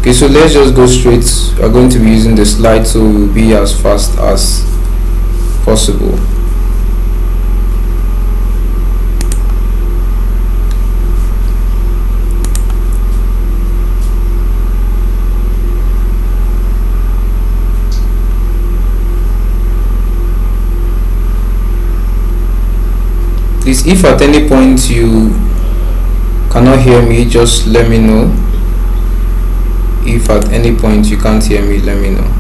Okay, so let's just go straight. We're going to be using the slide, so we'll be as fast as possible. Please, if at any point you cannot hear me, just let me know. If at any point you can't hear me, let me know.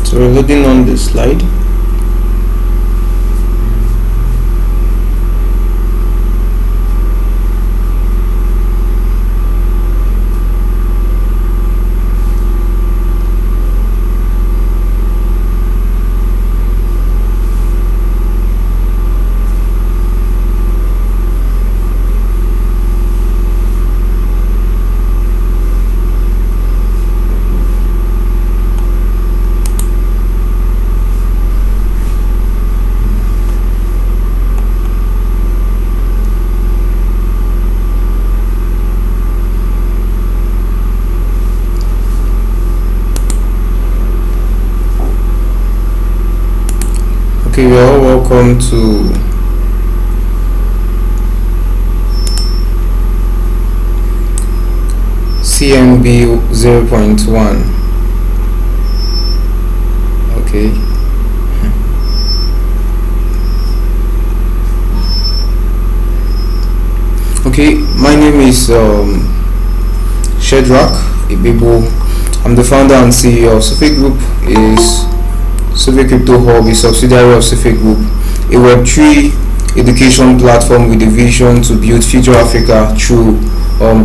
So we're loading on the slide. Okay, you're all welcome to CMB 0.1. Okay. Okay, my name is Shedrack Ibibo. I'm the founder and CEO of Sophie Group. Is Sophie Crypto Hub, a subsidiary of Sophie Group, a Web3 education platform with a vision to build future Africa through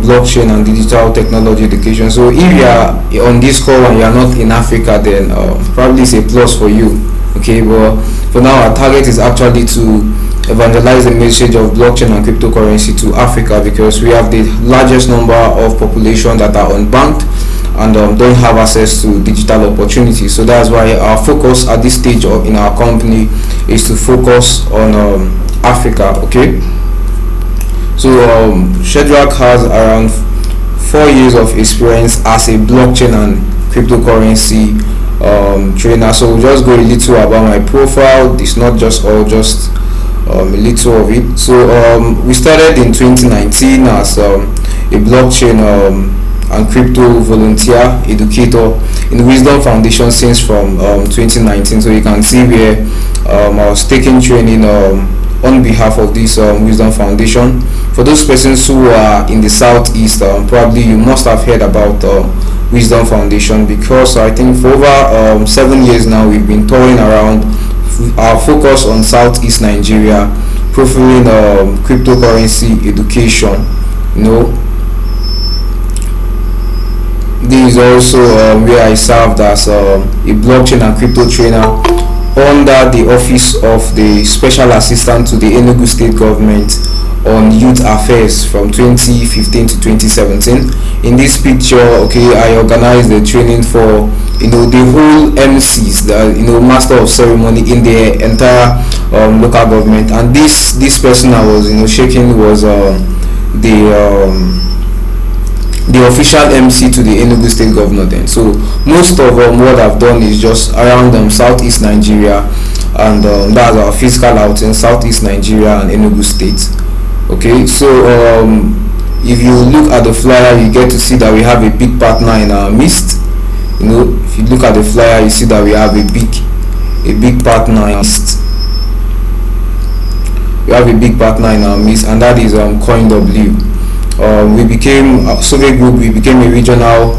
blockchain and digital technology education. So if you are on this call and you are not in Africa, then probably it's a plus for you. Okay, but for now our target is actually to evangelize the message of blockchain and cryptocurrency to Africa, because we have the largest number of population that are unbanked and don't have access to digital opportunities. So that's why our focus at this stage in our company is to focus on Africa. Okay, so Shedrack has around 4 years of experience as a blockchain and cryptocurrency trainer. So we'll just go a little about my profile. It's not just all, just a little of it. So we started in 2019 as a blockchain and crypto volunteer educator in Wisdom Foundation since from 2019. So you can see where I was taking training on behalf of this Wisdom Foundation. For those persons who are in the southeast, probably you must have heard about Wisdom Foundation, because I think for over 7 years now we've been touring around. Our focus on southeast Nigeria, profiling cryptocurrency education. You know, this is also where I served as a blockchain and crypto trainer under the office of the special assistant to the Enugu state government on youth affairs from 2015 to 2017. In this picture, okay, I organized the training for the whole MCs, the master of ceremony in the entire local government. And this person I was shaking was the official MC to the Enugu state governor then. So most of what I've done is just around southeast Nigeria, and that's our physical out in southeast Nigeria and Enugu state. Okay, so if you look at the flyer, you get to see that we have a big partner in our midst. If you look at the flyer, you see that we have a big partner in our midst. We have a big partner in our midst, and that is CoinW. We became Soviet Group. We became a regional,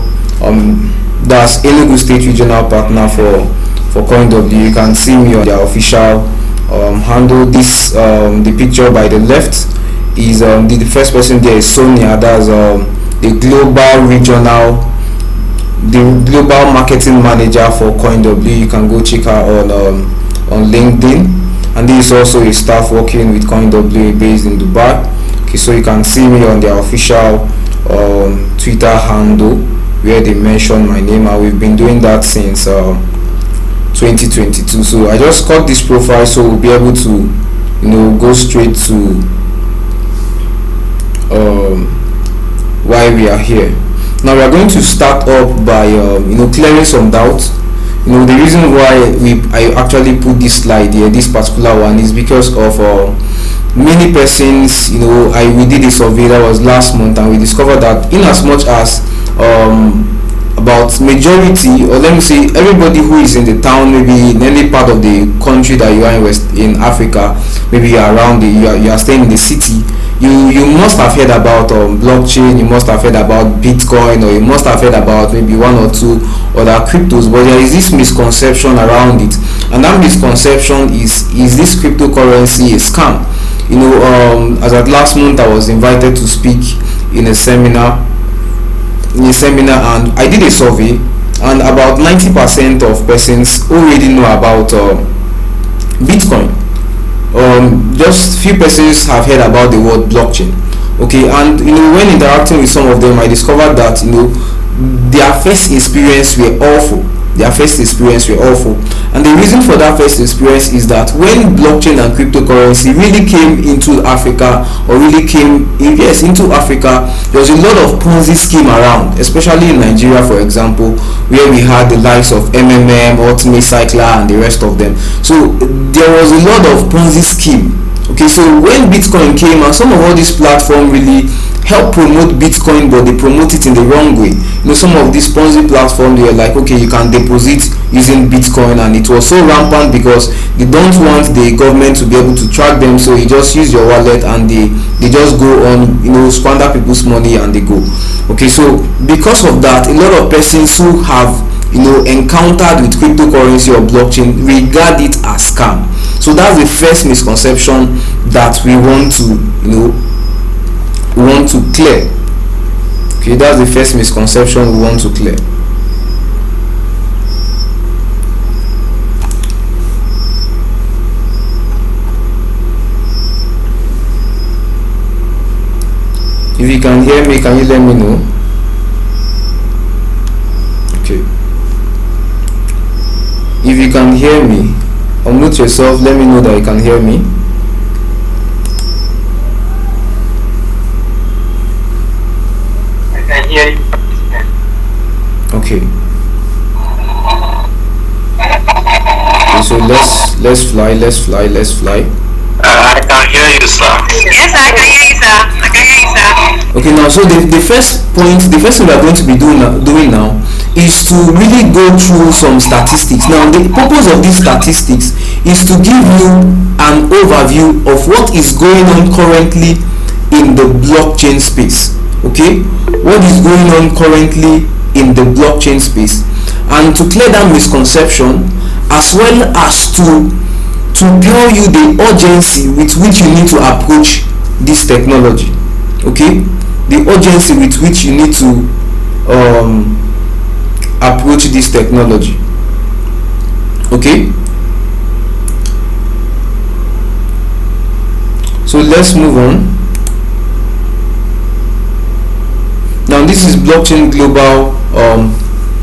that's Enugu State regional partner for CoinW. You can see me on their official handle. This the picture by the left is the first person there is Sonia. That's the global marketing manager for CoinW. You can go check her on LinkedIn. And this is also a staff working with CoinW based in Dubai. Okay, so you can see me on their official Twitter handle where they mention my name, and we've been doing that since 2022. So I just cut this profile so we'll be able to go straight to why we are here. Now we are going to start up by clearing some doubts. The reason why I actually put this slide here, this particular one, is because of many persons. We did a survey that was last month, and we discovered that in as much as about majority, or let me say everybody who is in the town, maybe in any part of the country that you are in Africa, maybe you are around you are staying in the city, you must have heard about blockchain, you must have heard about Bitcoin, or you must have heard about maybe one or two other cryptos. But there is this misconception around it, and that misconception is this cryptocurrency a scam? As at last month, I was invited to speak in a seminar, and I did a survey, and about 90% of persons already know about Bitcoin. Just few persons have heard about the word blockchain. Okay, and when interacting with some of them, I discovered that their first experience were awful. And the reason for that first experience is that when blockchain and cryptocurrency really came into Africa, or really came into Africa, there was a lot of Ponzi scheme around, especially in Nigeria, for example, where we had the likes of Ultimate Cycler and the rest of them. So there was a lot of Ponzi scheme. Okay, so when Bitcoin came, and some of all these platforms really help promote Bitcoin, but they promote it in the wrong way. Some of these Ponzi platforms, they are like, okay, you can deposit using Bitcoin, and it was so rampant because they don't want the government to be able to track them, so you just use your wallet and they just go on, squander people's money and they go. Okay, so because of that, a lot of persons who have encountered with cryptocurrency or blockchain regard it as scam. So that's the first misconception that we want to clear. Okay, that's the first misconception we want to clear. If you can hear me, can you let me know? Okay. If you can hear me, unmute yourself, let me know that you can hear me. I can hear you. Okay. So let's fly. I can hear you, sir. Yes, I can hear you, sir. Okay, now so the first thing we are going to be doing now is to really go through some statistics. Now the purpose of these statistics is to give you an overview of what is going on currently in the blockchain space. Okay, what is going on currently in the blockchain space, and to clear that misconception, as well as to tell you the urgency with which you need to approach this technology. Okay, the urgency with which you need to approach this technology. Okay, so let's move on. Now this is blockchain global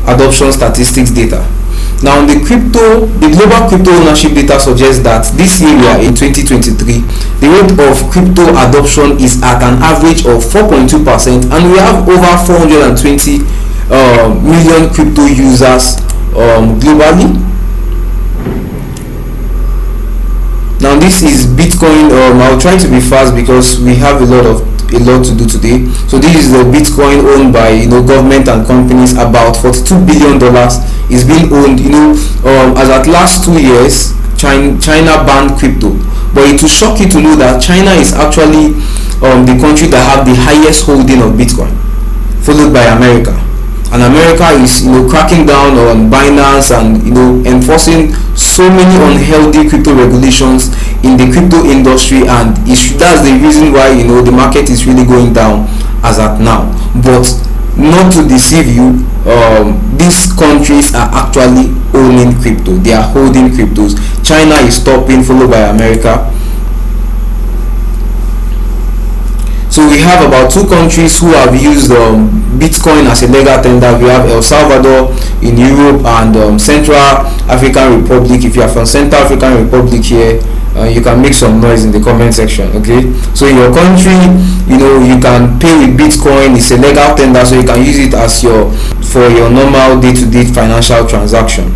adoption statistics data. Now the global crypto ownership data suggests that this year in 2023, the rate of crypto adoption is at an average of 4.2%, and we have over 420 million crypto users globally. Now this is Bitcoin. I'll try to be fast because we have a lot of a lot to do today. So this is the Bitcoin owned by government and companies. About $42 billion is being owned. As at last 2 years, China banned crypto. But it will shock you to know that China is actually the country that have the highest holding of Bitcoin, followed by America. And America is cracking down on Binance and enforcing so many unhealthy crypto regulations in the crypto industry, and that's the reason why the market is really going down as at now. But not to deceive you, these countries are actually owning crypto. They are holding cryptos. China is stopping, followed by America. So we have about 2 countries who have used Bitcoin as a legal tender. We have El Salvador in Europe and Central African Republic. If you are from Central African Republic here, you can make some noise in the comment section. Okay, so in your country, you can pay with Bitcoin. It's a legal tender, so you can use it as for your normal day-to-day financial transaction.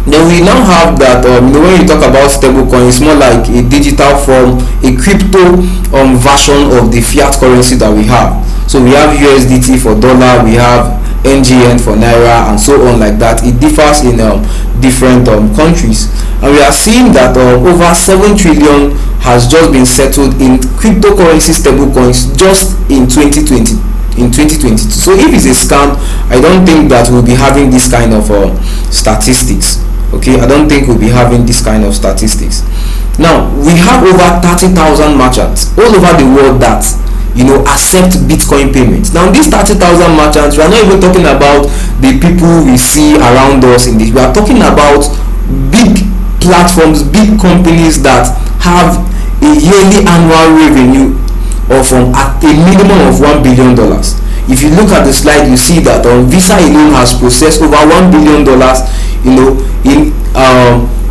Then we now have that when you talk about stablecoin, it's more like a digital form, a crypto version of the fiat currency that we have. So we have USDT for dollar, we have NGN for naira, and so on like that. It differs in different countries, and we are seeing that over 7 trillion has just been settled in cryptocurrency stablecoins just in 2020. In 2022. So if it's a scam, I don't think that we'll be having this kind of statistics. Okay, I don't think we'll be having this kind of statistics. Now we have over 30,000 merchants all over the world that accept Bitcoin payments. Now these 30,000 merchants, we are not even talking about the people we see around us in this. We are talking about big platforms, big companies that have a yearly annual revenue of at a minimum of $1 billion. If you look at the slide, you see that Visa alone has processed over $1 billion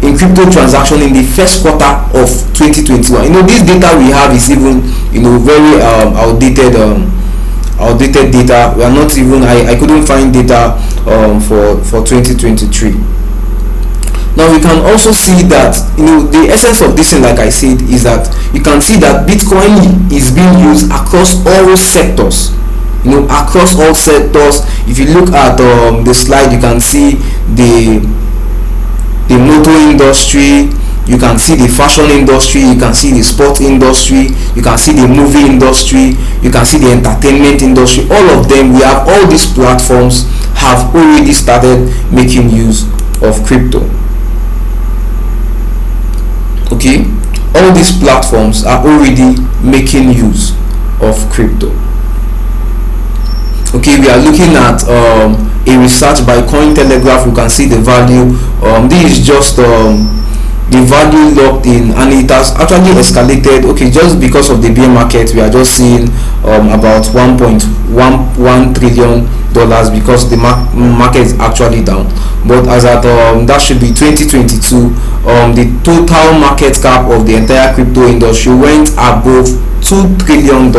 in crypto transaction in the first quarter of 2021. This data we have is even very outdated data. We are not even I couldn't find data for 2023. Now we can also see that the essence of this thing, like I said, is that you can see that Bitcoin is being used across all sectors. Across all sectors. If you look at the slide, you can see the motor industry, you can see the fashion industry, you can see the sport industry, you can see the movie industry, you can see the entertainment industry. All of them, we have all these platforms have already started making use of crypto. Okay, all these platforms are already making use of crypto. Okay, we are looking at a research by Cointelegraph. You can see the value. This is just the value locked in, and it has actually escalated. Okay, just because of the bear market, we are just seeing about $1.11 trillion because the market is actually down. But as at that should be 2022, the total market cap of the entire crypto industry went above $2 trillion.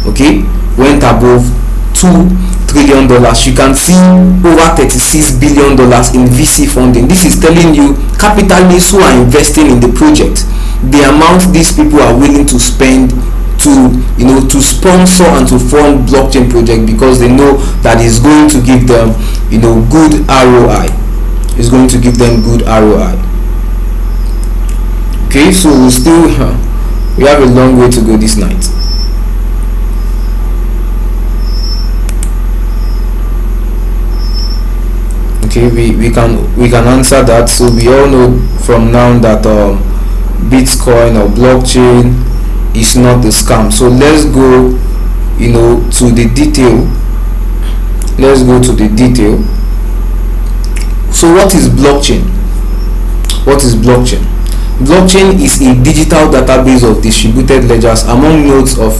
Okay, went above $2 trillion. You can see over $36 billion in VC funding. This is telling you capitalists who are investing in the project, the amount these people are willing to spend to sponsor and to fund blockchain project, because they know that it's going to give them good ROI. It's going to give them good ROI. Okay, so we have a long way to go this night. Okay, we can answer that. So we all know from now that Bitcoin or blockchain is not a scam. So let's go to the detail. So what is blockchain? Blockchain is a digital database of distributed ledgers among nodes of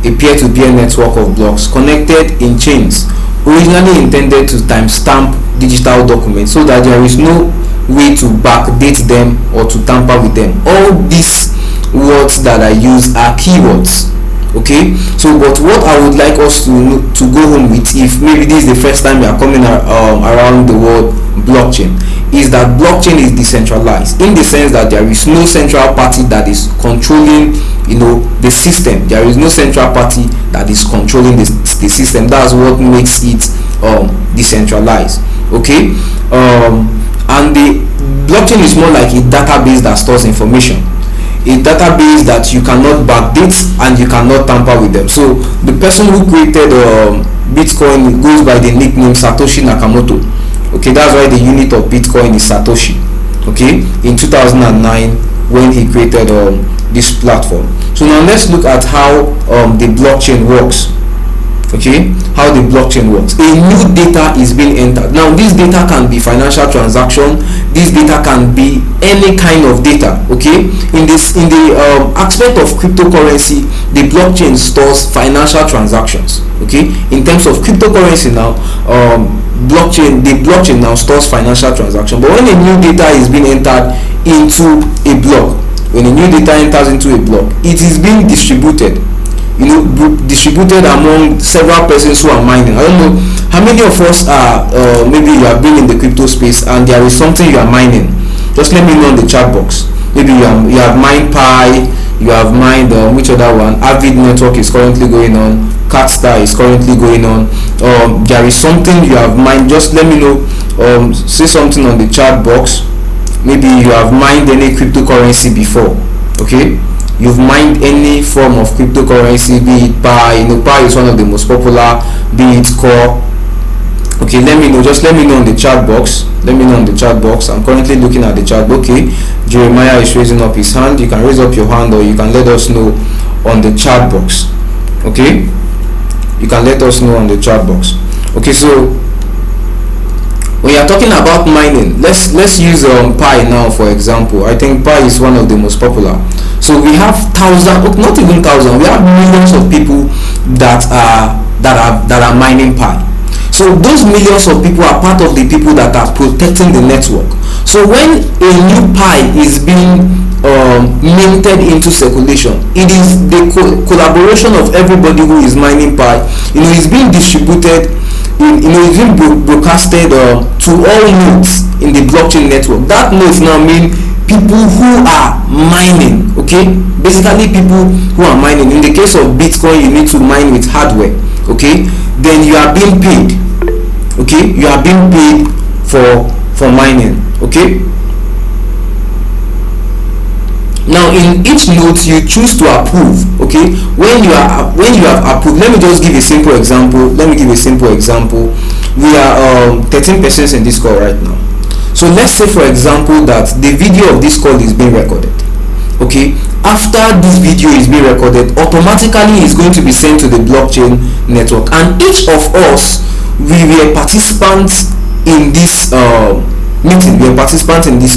a peer-to-peer network of blocks connected in chains, originally intended to timestamp digital documents so that there is no way to backdate them or to tamper with them. All these words that I use are keywords. Okay, so but what I would like us to go home with, if maybe this is the first time you are coming around the word blockchain, is that blockchain is decentralized, in the sense that there is no central party that is controlling, the system. There is no central party that is controlling the system. That's what makes it decentralized. Okay. And the blockchain is more like a database that stores information, a database that you cannot backdate and you cannot tamper with them. So the person who created Bitcoin goes by the nickname Satoshi Nakamoto. Okay, that's why the unit of Bitcoin is Satoshi. Okay, in 2009 when he created this platform. So now let's look at how the blockchain works. Okay, how the blockchain works. A new data is being entered. Now this data can be financial transaction, this data can be any kind of data. Okay, in the aspect of cryptocurrency, the blockchain stores financial transactions. Okay, in terms of cryptocurrency now, the blockchain now stores financial transaction. But when a new data is being entered into a block, when a new data enters into a block, it is being distributed, distributed among several persons who are mining. I don't know how many of us are maybe you have been in the crypto space and there is something you are mining. Just let me know in the chat box. Maybe you have mined Pi, you have mined which other one, Avid Network is currently going on, Catstar is currently going on. There is something you have mined. Just let me know. Say something on the chat box. Maybe you have mined any cryptocurrency before. Okay, you've mined any form of cryptocurrency, be it Pi. Pi is one of the most popular, be it Core. Okay, let me know. Just let me know in the chat box. I'm currently looking at the chat. Okay, Jeremiah is raising up his hand. You can raise up your hand, or you can let us know on the chat box. Okay, you can let us know on the chat box. Okay, so when you are talking about mining, let's use Pi now for example. I think Pi is one of the most popular. So we have not even thousands, we have millions of people that are mining Pi. So those millions of people are part of the people that are protecting the network. So when a new Pi is being minted into circulation, it is the collaboration of everybody who is mining Pi. It's being distributed, it's being broadcasted to all nodes in the blockchain network. That nodes now mean people who are mining. Okay, basically people who are mining. In the case of Bitcoin, you need to mine with hardware. Okay, then you are being paid. Okay, you are being paid for mining. Okay, now in each node you choose to approve. Okay, when you have approved, let me just give a simple example. We are 13 persons in this call right now. So let's say for example that the video of this call is being recorded. Okay, after this video is being recorded, automatically it's going to be sent to the blockchain network, and each of us, we were participants in this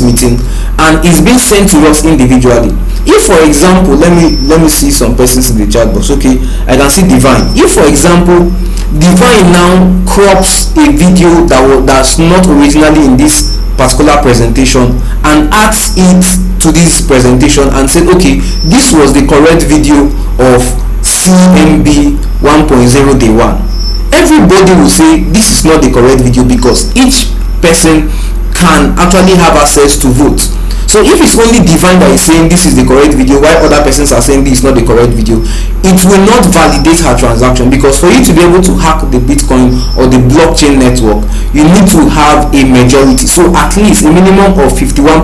meeting. And it's being sent to us individually. If for example, let me see some persons in the chat box. Okay, I can see Divine. If for example Divine now crops a video that's not originally in this particular presentation and adds it to this presentation and said, okay, this was the correct video of CMB 1.0 day 1, everybody will say this is not the correct video, because each person can actually have access to vote. So if it's only Divine that is saying this is the correct video while other persons are saying this is not the correct video, it will not validate her transaction, because for you to be able to hack the Bitcoin or the blockchain network, you need to have a majority, so at least a minimum of 51%.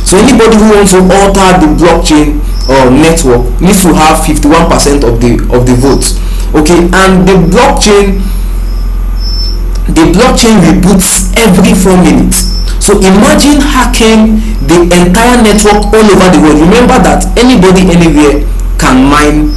So anybody who wants to alter the blockchain network needs to have 51% of the votes. Okay, and the blockchain reboots every 4 minutes. So imagine hacking the entire network all over the world. Remember that anybody anywhere can mine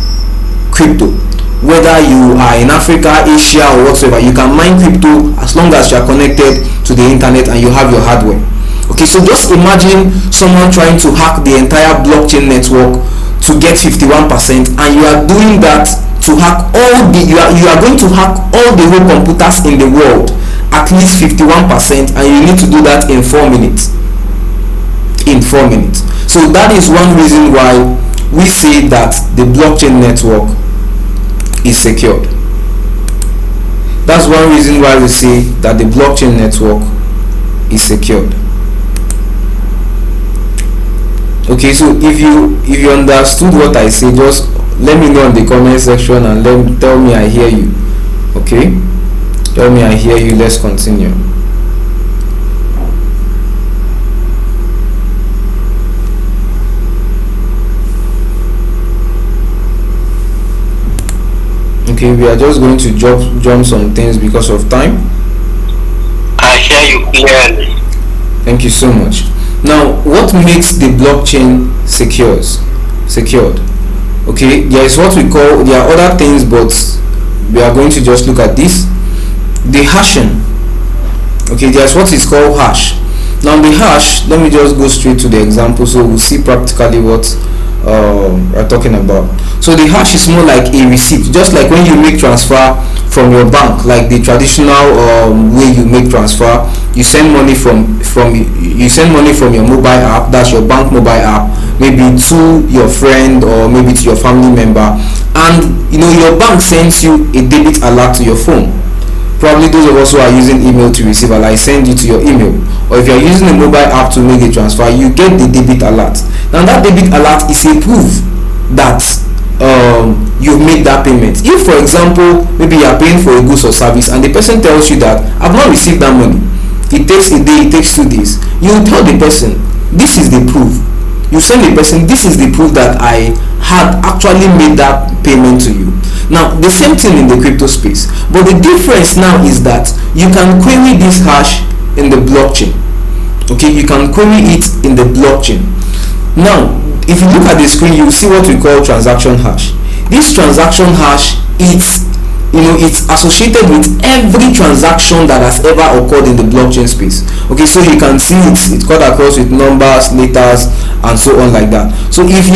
crypto, whether you are in Africa, Asia, or whatsoever. You can mine crypto as long as you are connected to the internet and you have your hardware. Okay, so just imagine someone trying to hack the entire blockchain network to get 51%, and you are doing that to hack you are going to hack all the whole computers in the world, at least 51%, and you need to do that in 4 minutes. So that is one reason why we say that the blockchain network is secured. That's one reason why we say that the blockchain network is secured. Okay, so if you understood what I say, just let me know in the comment section and tell me I hear you. Okay, tell me I hear you. Let's continue. Okay, we are just going to jump some things because of time. I hear you clearly. Thank you so much. Now, what makes the blockchain secured? Okay, there is what we call, there are other things, but we are going to just look at this. The hashing. Okay, there's what is called hash. Now the hash, let me just go straight to the example so we'll see practically what we're talking about. So the hash is more like a receipt, just like when you make transfer from your bank, like the traditional way you make transfer. You send money from your mobile app, that's your bank mobile app, maybe to your friend or maybe to your family member, and your bank sends you a debit alert to your phone. Probably those of us who are using email to receive alert, send you to your email, or if you are using a mobile app to make a transfer, you get the debit alert. Now that debit alert is a proof that you've made that payment. If for example maybe you are paying for a goods or service and the person tells you that I've not received that money, it takes a day, it takes 2 days, you will tell the person this is the proof. You send the person, this is the proof that I had actually made that payment to you. Now the same thing in the crypto space, but the difference now is that you can query this hash in the blockchain. Okay, you can query it in the blockchain. Now if you look at the screen, you will see what we call transaction hash. This transaction hash, it's associated with every transaction that has ever occurred in the blockchain space. Okay, so you can see it's cut across with numbers, letters, and so on like that. So if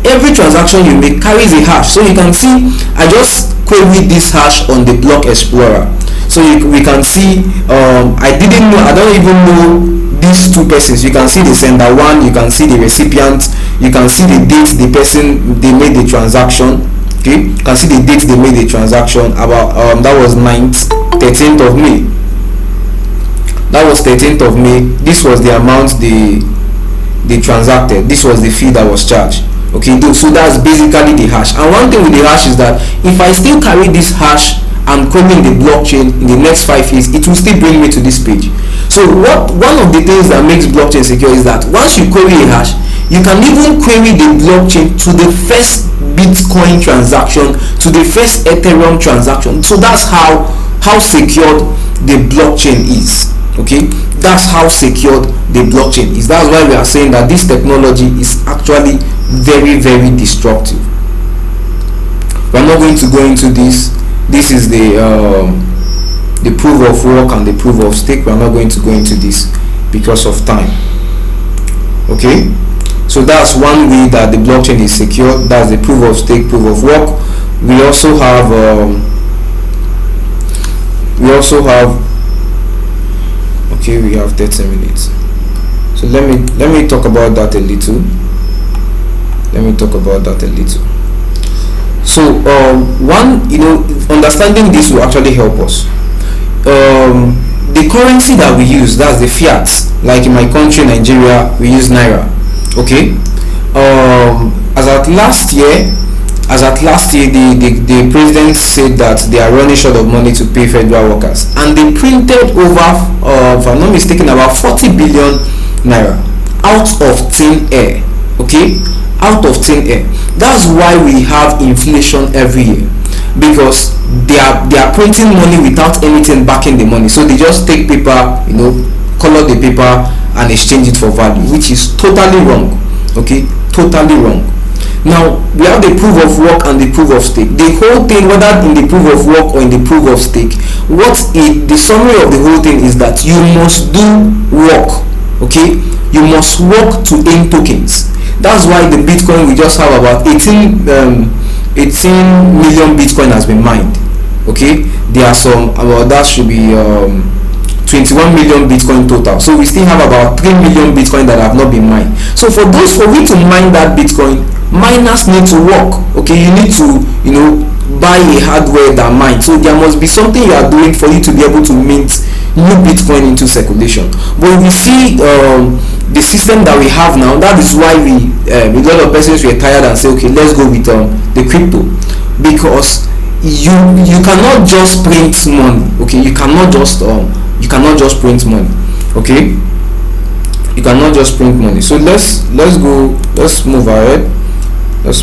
every transaction you make carries a hash. So you can see I just queried this hash on the block explorer. So we can see I don't even know these two persons. You can see the sender one, you can see the recipient, you can see the date the person they made the transaction. Okay, you can see the date they made the transaction about that was 13th of May. That was 13th of May. This was the amount they transacted. This was the fee that was charged. Okay, so that's basically the hash. And one thing with the hash is that if I still carry this hash and query in the blockchain in the next 5 years, it will still bring me to this page. So one of the things that makes blockchain secure is that once you query a hash, you can even query the blockchain to the first Bitcoin transaction, to the first Ethereum transaction. So that's how secured the blockchain is. Okay, that's how secured the blockchain is. That's why we are saying that this technology is actually very, very destructive. We're not going to go into this. This is the proof of work and the proof of stake. We're not going to go into this because of time. Okay, so that's one way that the blockchain is secure. That's the proof of stake, proof of work. We also have okay, we have 30 minutes. So let me talk about that a little. So one, understanding this will actually help us. The currency that we use, that's the fiat. Like in my country, Nigeria, we use naira. Okay. As at last year, the president said that they are running short of money to pay federal workers, and they printed over, if I'm not mistaken, about 40 billion naira out of thin air. Okay, out of thin air. That's why we have inflation every year, because they are printing money without anything backing the money. So they just take paper, color the paper and exchange it for value, which is totally wrong. Okay, totally wrong. Now we have the proof of work and the proof of stake. The whole thing, whether in the proof of work or in the proof of stake, the summary of the whole thing is that you must do work. Okay, you must work to earn tokens. That's why the Bitcoin, we just have about 18 million Bitcoin has been mined. Okay, there are some that should be 21 million Bitcoin total. So we still have about 3 million Bitcoin that have not been mined. So for we to mine that Bitcoin, miners need to work. Okay, you need to buy a hardware that mines. So there must be something you are doing for you to be able to mint new Bitcoin into circulation. But we see the system that we have now. That is why a lot of persons were tired and say, okay, let's go with the crypto, because you cannot just print money. Okay, you cannot just print money. Okay, you cannot just print money. So let's move ahead. Let's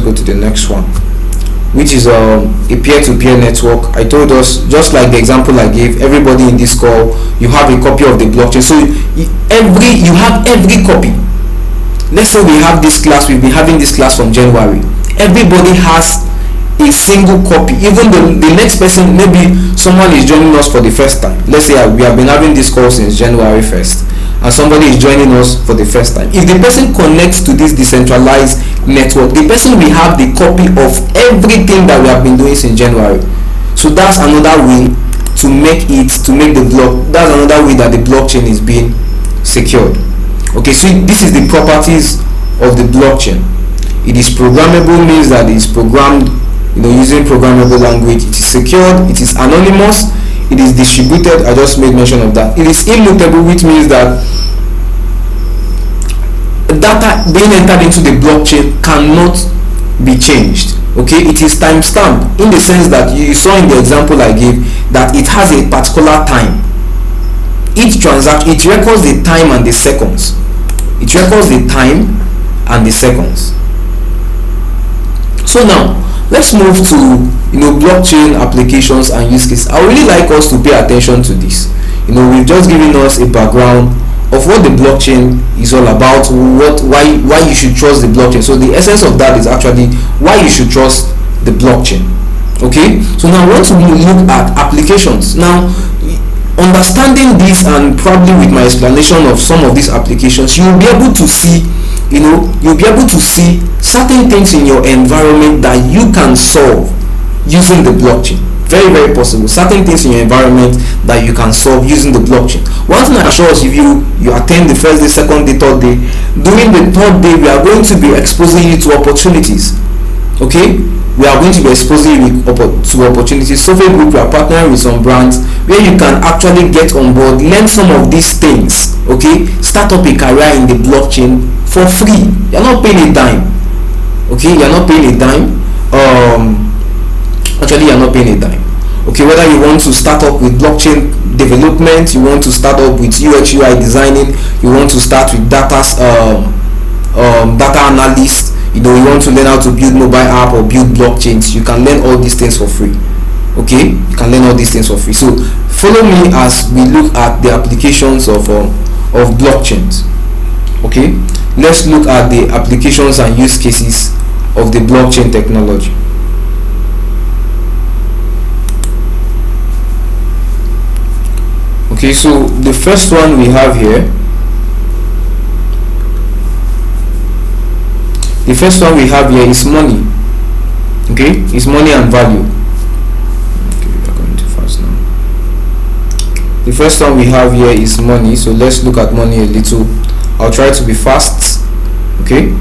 go to the next one, which is a peer-to-peer network. I told us, just like the example I gave, everybody in this call, you have a copy of the blockchain. So you have every copy. Let's say we have this class, we've been having this class from January. Everybody has a single copy. Even the next person, maybe someone is joining us for the first time. Let's say we have been having this call since January 1st, and somebody is joining us for the first time. If the person connects to this decentralized network, the person will have the copy of everything that we have been doing since January. So that's another way to make the block. That's another way that the blockchain is being secured. Okay, so this is the properties of the blockchain. It is programmable, means that it is programmed, using programmable language. It is secured, it is anonymous, it is distributed. I just made mention of that. It is immutable, which means that data being entered into the blockchain cannot be changed. Okay, it is time stamped, in the sense that you saw in the example I gave that it has a particular time. Each transaction, it records the time and the seconds. So now let's move to blockchain applications and use cases. I would really like us to pay attention to this. We've just given us a background of what the blockchain is all about, why you should trust the blockchain. So the essence of that is actually why you should trust the blockchain. Okay, so now I want to look at applications. Now, understanding this, and probably with my explanation of some of these applications, you'll be able to see certain things in your environment that you can solve using the blockchain. Very, very possible. Certain things in your environment that you can solve using the blockchain. One thing I assure us, if you attend the first day, second day, third day, during the third day we are going to be exposing you to opportunities. Okay, we are going to be exposing you to opportunities. Sophie Group, we are partnering with some brands where you can actually get on board, learn some of these things. Okay, start up a career in the blockchain for free. You're not paying a dime. Okay, you're not paying a dime. Actually, you're not paying a dime. Okay, whether you want to start up with blockchain development, you want to start up with UX UI designing, you want to start with data analyst, you want to learn how to build mobile app or build blockchains, you can learn all these things for free. Okay, you can learn all these things for free. So follow me as we look at the applications of blockchains. Okay, let's look at the applications and use cases of the blockchain technology. Okay, so the first one we have here, is money. Okay, is money and value. Okay, we are going too fast now. The first one we have here is money. So let's look at money a little. I'll try to be fast. Okay,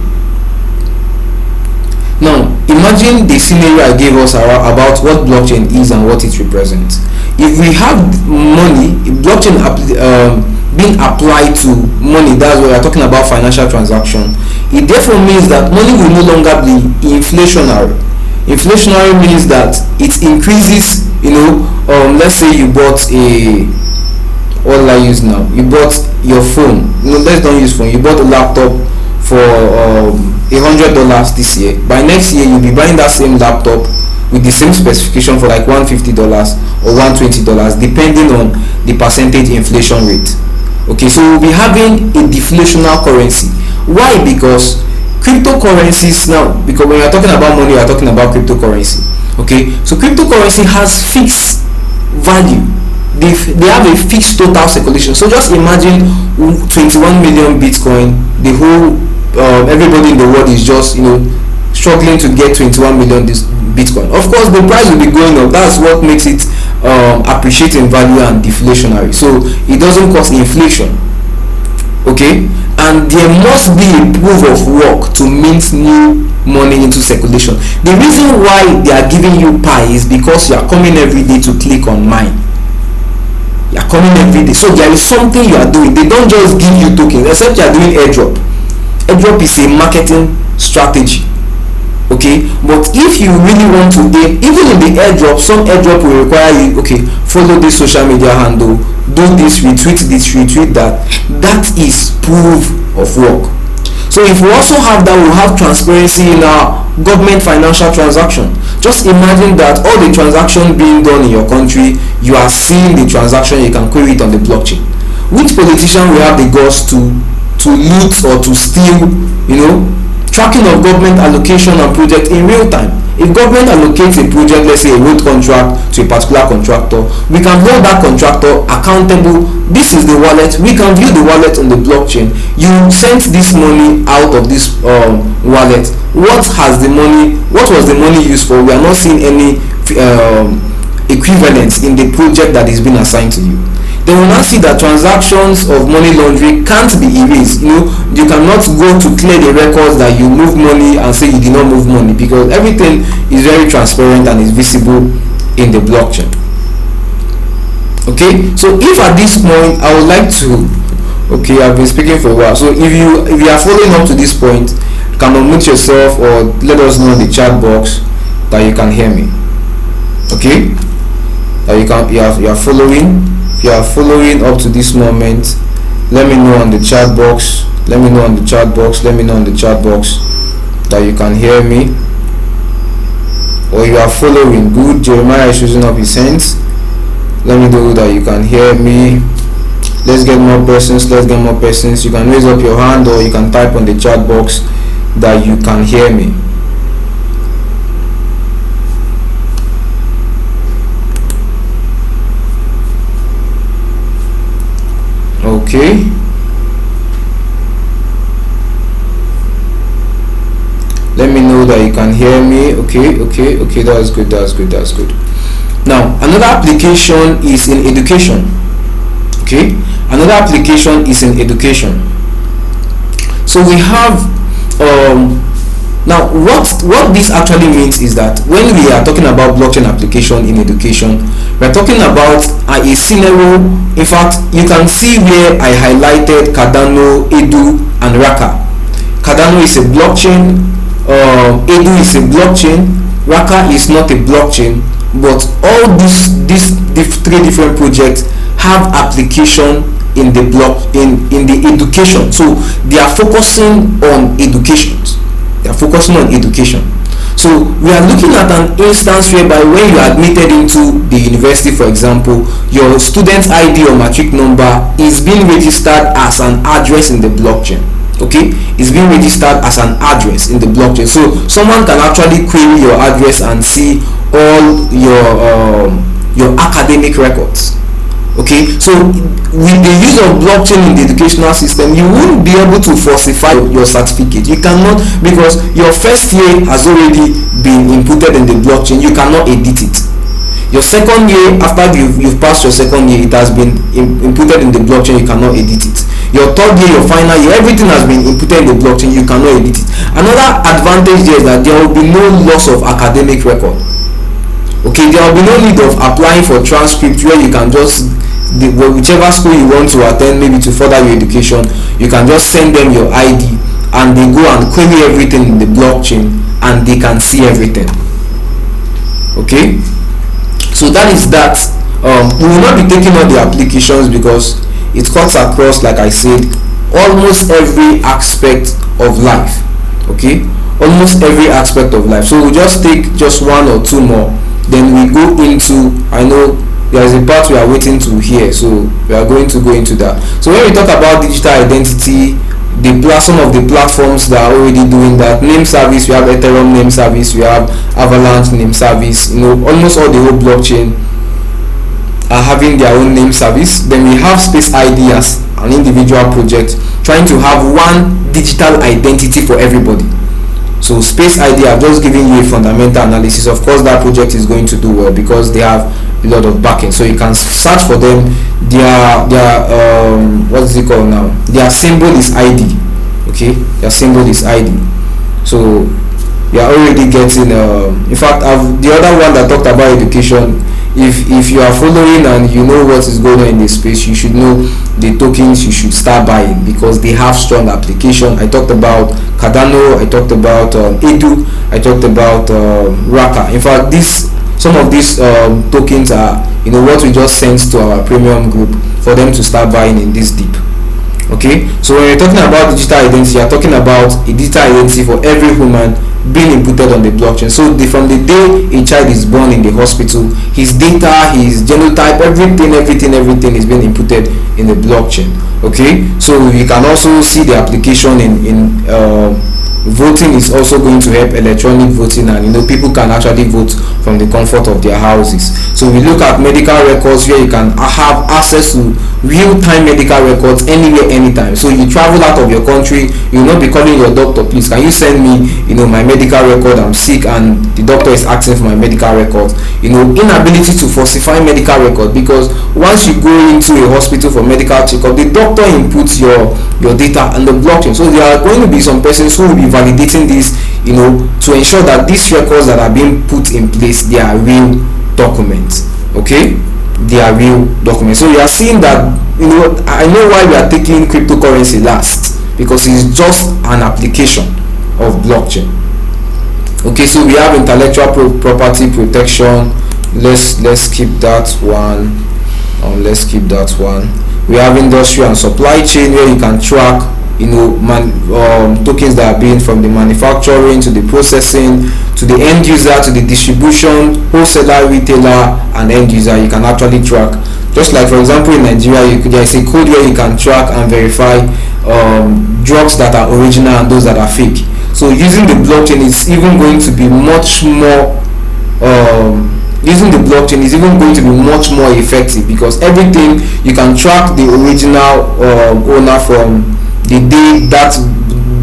now imagine the scenario I gave us about what blockchain is and what it represents. If we have money, blockchain being applied to money, that's what we are talking about, financial transaction. It therefore means that money will no longer be inflationary. Inflationary means that it increases. Let's say you bought what will I use now? You bought your phone. Let's don't use phone. You bought a laptop for $100 this year. By next year, you'll be buying that same laptop with the same specification for like $150 or $120, depending on the percentage inflation rate. Okay, so we'll be having a deflational currency. Why? Because cryptocurrencies now, because when you're talking about money, you're talking about cryptocurrency. Okay, so cryptocurrency has fixed value. They have a fixed total circulation. So just imagine 21 million Bitcoin. The whole everybody in the world is just struggling to get 21 million Bitcoin. Of course, the price will be going up. That's what makes it appreciate in value and deflationary. So it doesn't cause inflation. Okay, and there must be a proof of work to mint new money into circulation. The reason why they are giving you Pi is because you are coming every day to click on mine. You're coming every day. So there is something you are doing. They don't just give you tokens, except you are doing airdrop. Airdrop is a marketing strategy. Okay, but if you really want to aim, even in the airdrop, some airdrop will require you, okay, follow this social media handle, do this, retweet that. That is proof of work. So if we also have that, we'll have transparency in our government financial transaction. Just imagine that all the transaction being done in your country, you are seeing the transaction, you can query it on the blockchain. Which politician will have the guts to loot or to steal, tracking of government allocation and project in real time? If government allocates a project, let's say a road contract, to a particular contractor, we can hold that contractor accountable. This is the wallet, we can view the wallet on the blockchain. You sent this money out of this wallet. What was the money used for? We are not seeing any equivalence in the project that is being assigned to you. They will now see that transactions of money laundering can't be erased. You cannot go to clear the records that you move money and say you did not move money, because everything is very transparent and is visible in the blockchain. Okay, so if at this point I would like to, okay, I've been speaking for a while, so if you are following up to this point, you can unmute yourself or let us know in the chat box that you can hear me. Okay, that you are following. If you are following up to this moment, let me know on the chat box. Let me know on the chat box that you can hear me, or you are following. Good. Jeremiah is using up his hands. Let me know that you can hear me. Let's get more persons. You can raise up your hand, or you can type on the chat box that you can hear me. Okay, let me know that you can hear me. Okay, that's good. Now another application is in education. So we have now what this actually means is that when we are talking about blockchain application in education, we are talking about a scenario. In fact, you can see where I highlighted Cardano, Edu and Raka. Cardano is a blockchain, Edu is a blockchain, Raka is not a blockchain, but all these three different projects have application in the education. So they are focusing on education. So we are looking at an instance whereby when you are admitted into the university, for example, your student ID or matric number is being registered as an address in the blockchain. Okay, it's being registered as an address in the blockchain. So someone can actually query your address and see all your academic records. Okay, so with the use of blockchain in the educational system, you won't be able to falsify your certificate. You cannot, because your first year has already been inputted in the blockchain. You cannot edit it. Your second year, after you've passed your second year, it has been inputted in the blockchain. You cannot edit it. Your third year, your final year, everything has been inputted in the blockchain. You cannot edit it. Another advantage there is that there will be no loss of academic record. Okay, there will be no need of applying for transcript where you can just whichever school you want to attend, maybe to further your education, you can just send them your ID and they go and query everything in the blockchain and they can see everything. Okay, so that is that. We will not be taking all the applications because it cuts across, like I said, almost every aspect of life. Okay, almost every aspect of life. So we'll just take just one or two more, then we go into, I know there is a part we are waiting to hear, so we are going to go into that. So when we talk about digital identity, some of the platforms that are already doing that, name service, we have Ethereum name service, we have Avalanche name service. Almost all the whole blockchain are having their own name service. Then we have Space ID as an individual project trying to have one digital identity for everybody. So Space ID, I've just given you a fundamental analysis. Of course, that project is going to do well because they have a lot of backing. So you can search for them. Their what is it called now? Their symbol is ID. Okay, their symbol is ID. So you are already getting. In fact, the other one that talked about education. If you are following and you know what is going on in the space, you should know the tokens you should start buying because they have strong application. I talked about Cardano, I talked about Edu, I talked about Raka. In fact, some of these tokens are what we just sent to our premium group for them to start buying in this deep. Okay, so when you're talking about digital identity, you're talking about a digital identity for every human being inputted on the blockchain. So from the day a child is born in the hospital, his data, his genotype, everything is being inputted in the blockchain. Okay, so you can also see the application in voting is also going to help electronic voting, and people can actually vote from the comfort of their houses. So we look at medical records where you can have access to real-time medical records anywhere, anytime. So you travel out of your country, you will not be calling your doctor, please can you send me my medical record, I'm sick, and the doctor is asking for my medical records. Inability to falsify medical record, because once you go into a hospital for medical checkup, the doctor inputs your data on the blockchain. So there are going to be some persons who will be validating this, to ensure that these records that are being put in place, they are real documents. Okay, they are real documents. So you are seeing that, I know why we are taking cryptocurrency last, because it's just an application of blockchain. Okay, so we have intellectual property protection. Let's keep that one. Let's keep that one. We have industry and supply chain, where you can track tokens that are being from the manufacturing to the processing to the end user to the distribution, wholesaler, retailer, and end user. You can actually track, just like for example in Nigeria, there's a code where you can track and verify drugs that are original and those that are fake. So using the blockchain is even going to be much more using the blockchain is even going to be much more effective, because everything you can track the original owner from the day that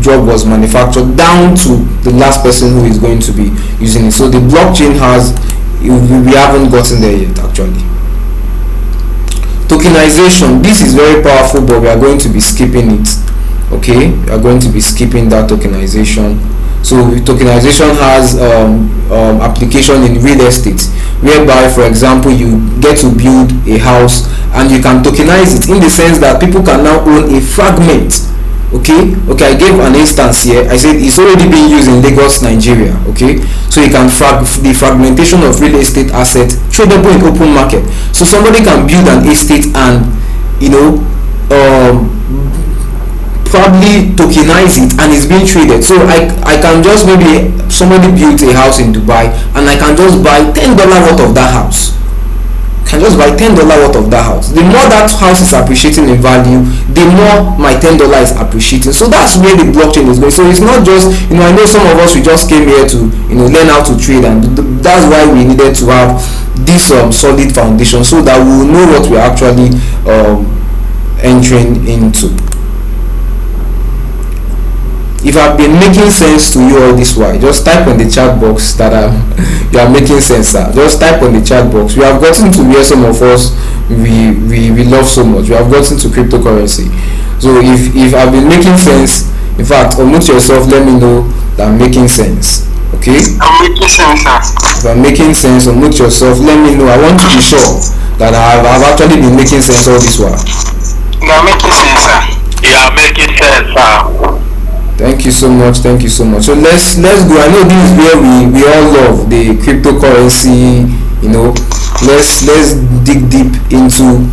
drug was manufactured down to the last person who is going to be using it. So the blockchain we haven't gotten there yet actually. Tokenization, this is very powerful, but we are going to be skipping it. Okay, we are going to be skipping that tokenization. So tokenization has application in real estate, whereby for example you get to build a house and you can tokenize it, in the sense that people can now own a fragment. Okay, I gave an instance here. I said it's already being used in Lagos, Nigeria. Okay, so you can the fragmentation of real estate asset tradable in open market. So somebody can build an estate and probably tokenize it, and it's being traded. So I can just, maybe somebody built a house in Dubai and I can just buy $10 worth of that house. Can just buy $10 worth of that house. The more that house is appreciating in value, the more my $10 is appreciating. So that's where the blockchain is going. So it's not just, I know some of us, we just came here to learn how to trade, and that's why we needed to have this solid foundation, so that we will know what we're actually entering into. If I've been making sense to you all this while, just type on the chat box that you are making sense, sir. Just type on the chat box. We have gotten to where some of us we love so much. We have gotten to cryptocurrency. So if I've been making sense, in fact, unmute yourself, let me know that I'm making sense. Okay? I'm making sense, sir. If I'm making sense, unmute yourself, let me know. I want to be sure that I've actually been making sense all this while. You are making sense, sir. You are making sense, sir. Thank you so much. So let's go. I know this is where we all love the cryptocurrency. Let's dig deep into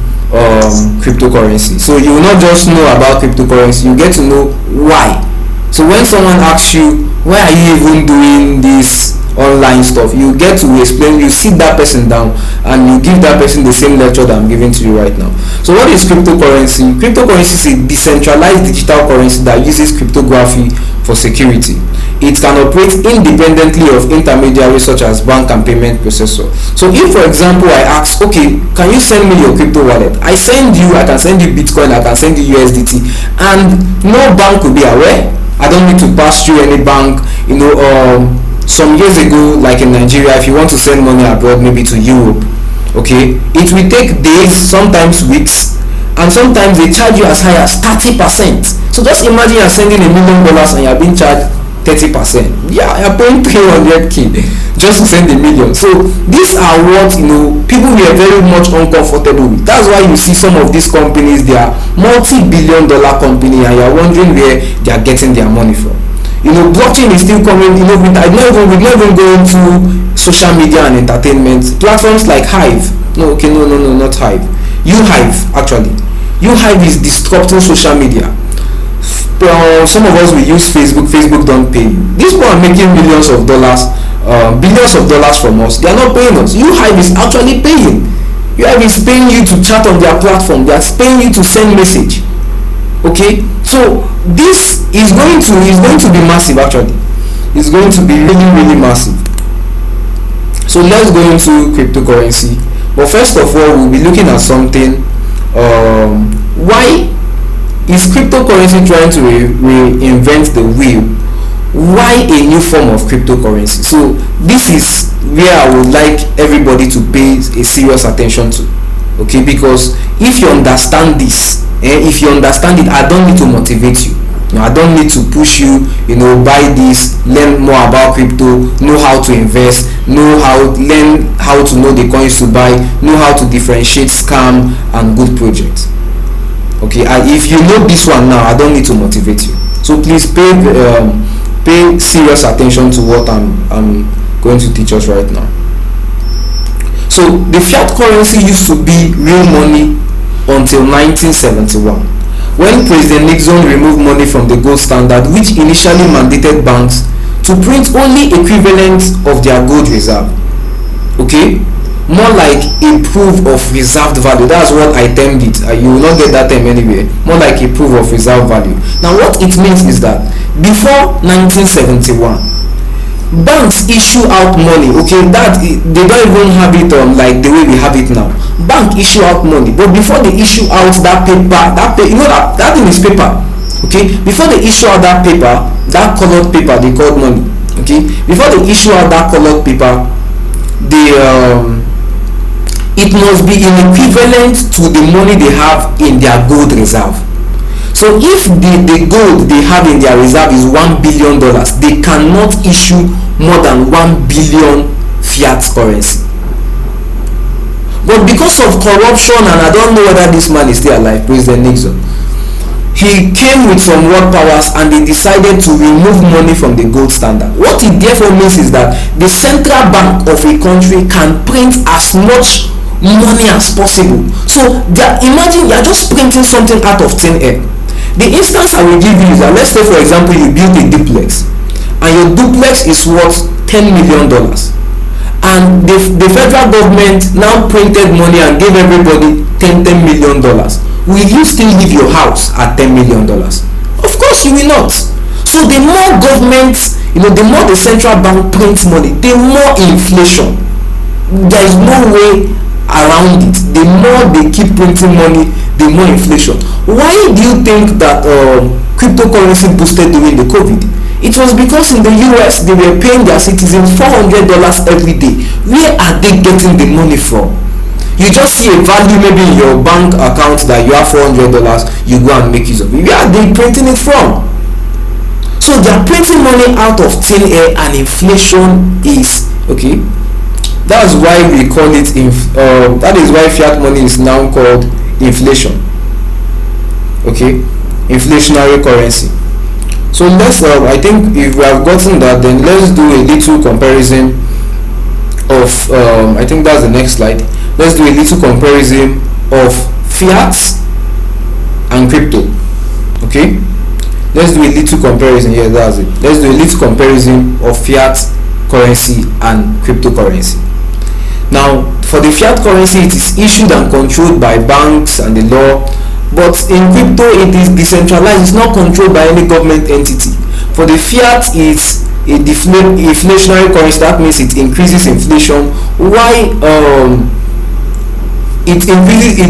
cryptocurrency. So you will not just know about cryptocurrency, you get to know why. So when someone asks you, why are you even doing this online stuff, you get to explain, you sit that person down and you give that person the same lecture that I'm giving to you right now. So what is cryptocurrency? Cryptocurrency is a decentralized digital currency that uses cryptography for security. It can operate independently of intermediaries such as bank and payment processor. So if for example I ask, okay, can you send me your crypto wallet? I can send you Bitcoin, I can send you USDT, and no bank will be aware. I don't need to pass through any bank. Some years ago, like in Nigeria, if you want to send money abroad, maybe to Europe, okay, it will take days, sometimes weeks, and sometimes they charge you as high as 30%. So just imagine you're sending $1 million and you're being charged 30%. Yeah, you're paying 300k just to send a million. So these are what people were very much uncomfortable with. That's why you see some of these companies, they are multi-billion dollar company, and you're wondering where they are getting their money from. Blockchain is still coming. We're not even going to social media and entertainment platforms like Hive. No, not Hive. Hive actually. Hive is disrupting social media. Some of us will use Facebook. Facebook don't pay you. These people are making millions of dollars, billions of dollars from us. They are not paying us. Hive is actually paying. Hive is paying you to chat on their platform. They are paying you to send message. Okay, so this is going to be massive. Actually, it's going to be really massive. So let's go into cryptocurrency. But first of all, we'll be looking at something. Why is cryptocurrency trying to reinvent the wheel? Why a new form of cryptocurrency? So this is where I would like everybody to pay a serious attention to. Okay, because if you understand this, if you understand it, I don't need to motivate you. I don't need to push you, buy this, learn more about crypto, know how to invest, learn how to know the coins to buy, know how to differentiate scam and good projects. Okay, if you know this one now, I don't need to motivate you. So please pay serious attention to what I'm going to teach us right now. So the fiat currency used to be real money until 1971, when President Nixon removed money from the gold standard, which initially mandated banks to print only equivalent of their gold reserve. Okay, more like a proof of reserved value. That's what I termed it. You will not get that term anywhere. More like a proof of reserved value. Now what it means is that before 1971, banks issue out money. Okay, that they don't even have it on like the way we have it now. Bank issue out money, but before they issue out that paper, that thing is paper. Okay, before they issue out that paper, that colored paper they called money. Okay, before they issue out that colored paper, it must be in equivalent to the money they have in their gold reserve. So if the gold they have in their reserve is $1 billion, they cannot issue more than 1 billion fiat currency. But because of corruption, and I don't know whether this man is still alive, President Nixon, he came with some world powers and they decided to remove money from the gold standard. What it therefore means is that the central bank of a country can print as much money as possible. So imagine you're just printing something out of thin air. The instance I will give you is that, let's say for example you build a duplex and your duplex is worth $10 million, and the federal government now printed money and gave everybody $10 million. Will you still leave your house at $10 million? Of course you will not. So the more government, the more the central bank prints money, the more inflation. There is no way around it. The more they keep printing money, the more inflation. Why do you think that cryptocurrency boosted during the COVID? It was because in the US they were paying their citizens $400 every day. Where are they getting the money from? You just see a value maybe in your bank account that you have $400, you go and make use of it. Where are they printing it from? So they are printing money out of thin air, and inflation is okay. That's why we call it that is why fiat money is now called inflation. Okay, inflationary currency. So let's I think if we have gotten that, then let's do a little comparison of I think that's the next slide. Let's do a little comparison of fiat and crypto. Okay, let's do a little comparison. Yeah, that's it. Let's do a little comparison of fiat currency and cryptocurrency. Now, for the fiat currency, it is issued and controlled by banks and the law, but in crypto it is decentralized. It's not controlled by any government entity. For the fiat, it's a inflationary currency. That means it increases inflation. Why it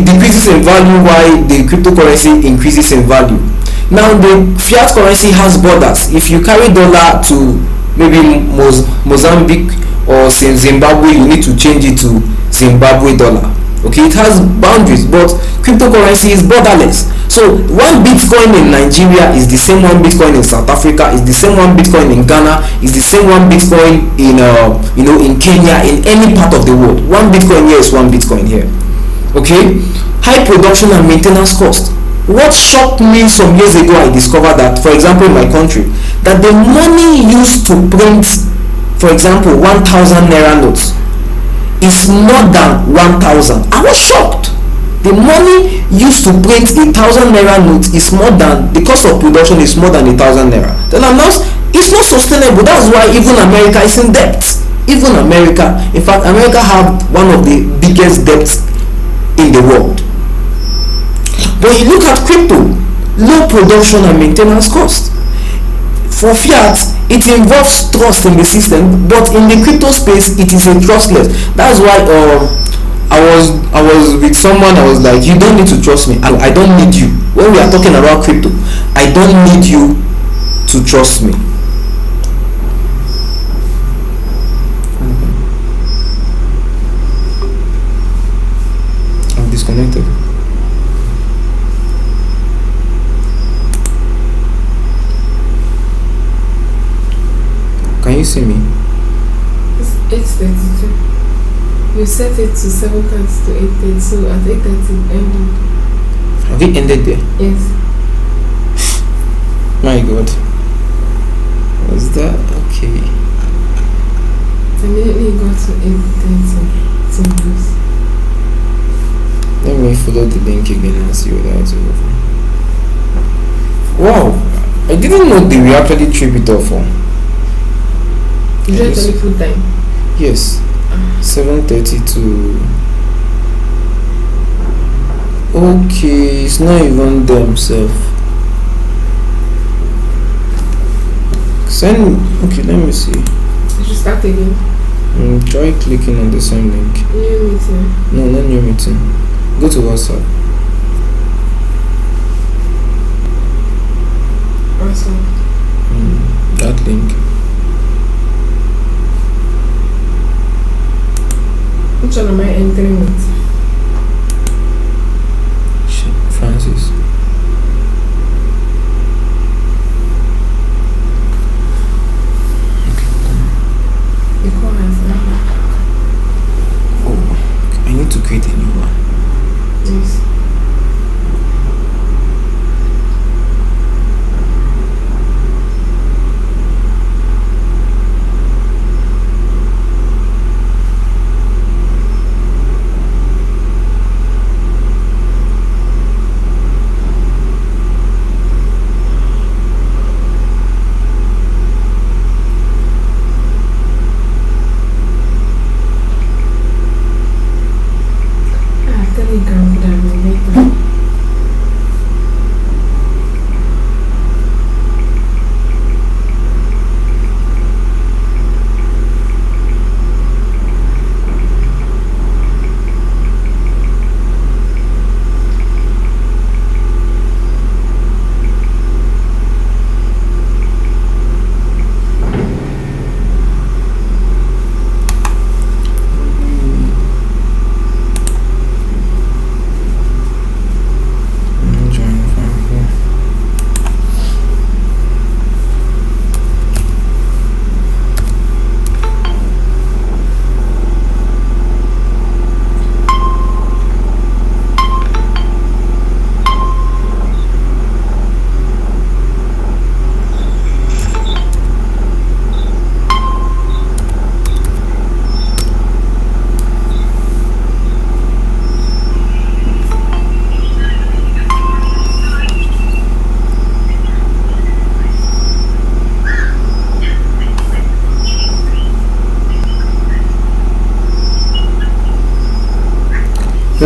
decreases in value, while the cryptocurrency increases in value. Now the fiat currency has borders. If you carry dollar to maybe Mozambique or Zimbabwe, you need to change it to Zimbabwe dollar. Okay, it has boundaries, but cryptocurrency is borderless. So one Bitcoin in Nigeria is the same one Bitcoin in South Africa, is the same one Bitcoin in Ghana, is the same one Bitcoin in in Kenya, in any part of the world. One Bitcoin here is one Bitcoin here. Okay, high production and maintenance cost. What shocked me some years ago, I discovered that, for example, in my country, that the money used to print, for example, 1,000 naira notes is more than 1,000. I was shocked. The money used to print 1,000 naira note is more than the cost of production is more than 1,000 naira. Then I'm not. It's not sustainable. That's why even America is in debt. Even America, in fact, America have one of the biggest debts in the world. But you look at crypto, low production and maintenance cost. For fiat, it involves trust in the system, but in the crypto space, it is a trustless. That's why I was with someone. I was like, you don't need to trust me. I don't need you. When we are talking about crypto, I don't need you to trust me. I'm disconnected. Can you see me? It's 8:32. You set it to 7:30 to 8:30, so at 8:30 ended. Have it ended there? Yes. My God. Was that okay? Immediately got to 8:30 to this. Let me follow the link again and see what that's over. Wow, I didn't know they will actually trip it off on. Is that only full time? Yes. 7:30 to. Okay, it's not even themselves. Send. Okay, let me see. You should start again. Try clicking on the same link. New meeting. No, not new meeting. Go to WhatsApp. Awesome. That link. Which one am I entering with? Francis. The call has ended. Oh, I need to create a new one. Yes. Telegram would have been later.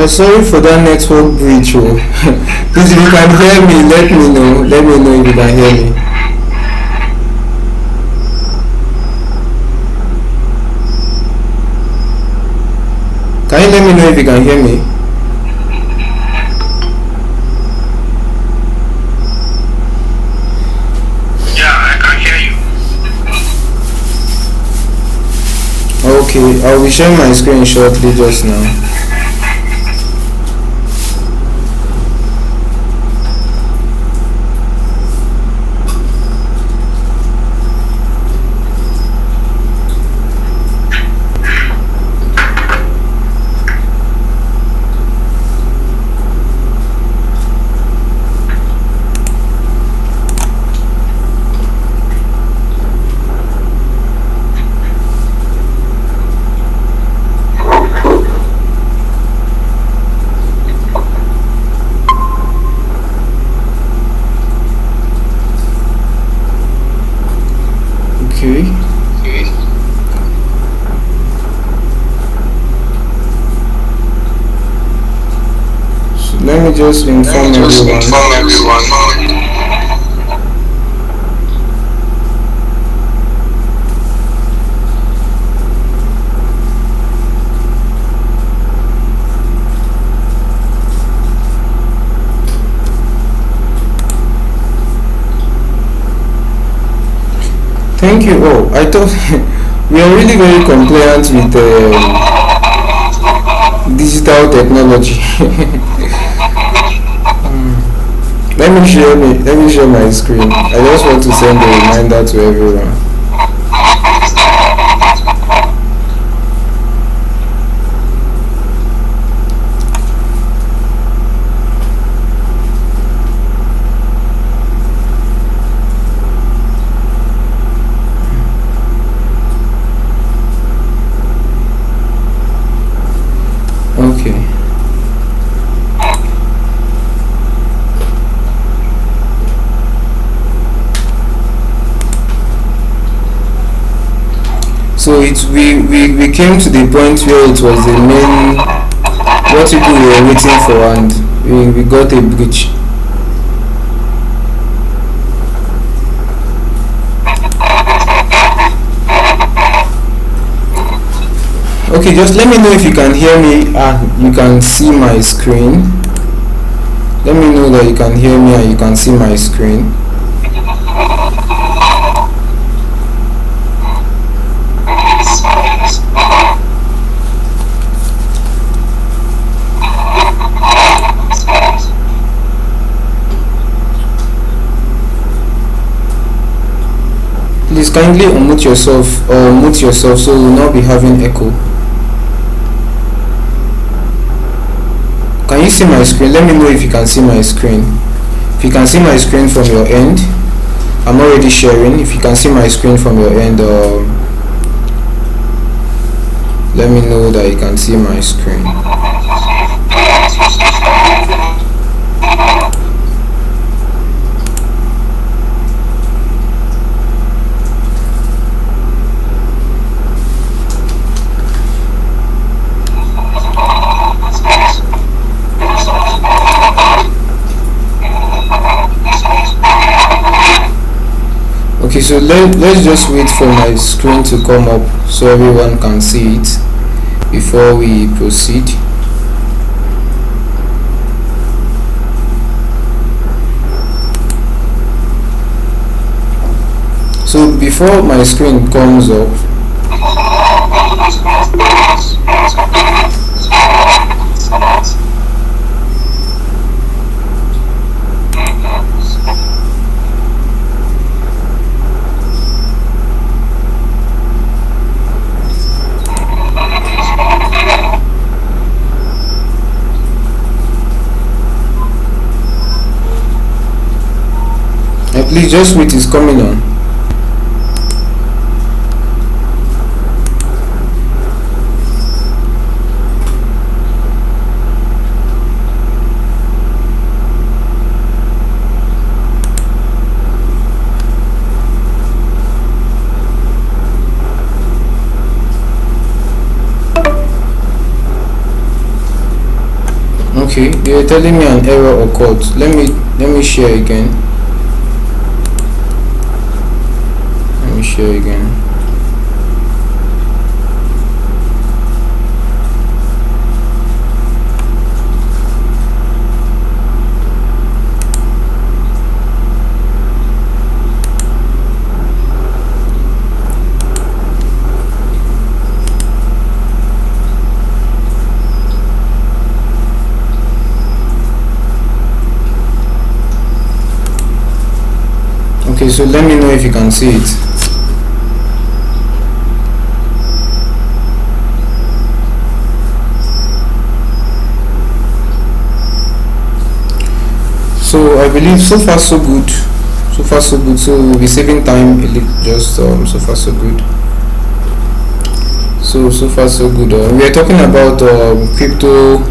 Sorry for that network breach. Oh. Please, if you can hear me, let me know. Let me know if you can hear me. Can you let me know if you can hear me? Yeah, I can hear you. Okay, I'll be sharing my screen shortly just now. let me just inform everyone. Thank you. Oh, I thought we are really very compliant with digital technology. Let me share my screen. I just want to send a reminder to everyone. Okay. So we came to the point where it was the main what people were waiting for, and we got a breach. Okay, just let me know if you can hear me and you can see my screen. Let me know that you can hear me and you can see my screen. Please kindly unmute yourself or mute yourself so we will not be having echo. Can you see my screen? Let me know if you can see my screen. If you can see my screen from your end, I'm already sharing. If you can see my screen from your end, let me know that you can see my screen. Okay, so let's just wait for my screen to come up so everyone can see it before we proceed. So before my screen comes up, please just wait, it's coming on. Okay, they're telling me an error occurred. Let me share again. Share again. Okay, so let me know if you can see it. So I believe so far so good. So far so good. So we'll be saving time. Just so far so good. So far so good. We are talking about crypto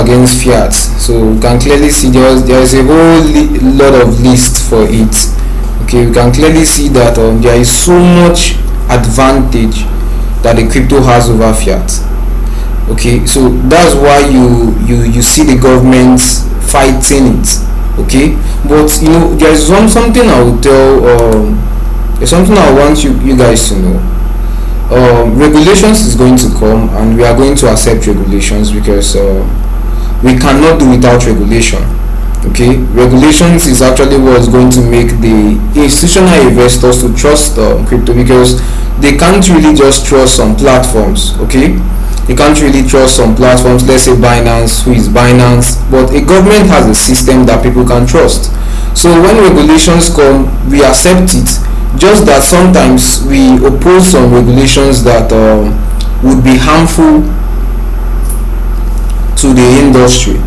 against fiat. So you can clearly see there's a whole lot of list for it. Okay, you can clearly see that there is so much advantage that the crypto has over fiat. Okay, so that's why you see the government fighting it. Okay, but there's something I will tell. There's something I want you guys to know. Regulations is going to come, and we are going to accept regulations because we cannot do without regulation. Okay, regulations is actually what's going to make the institutional investors to trust crypto, because they can't really just trust some platforms. Okay, you can't really trust some platforms. Let's say Binance. Who is Binance? But a government has a system that people can trust. So when regulations come, we accept it. Just that sometimes we oppose some regulations that would be harmful to the industry.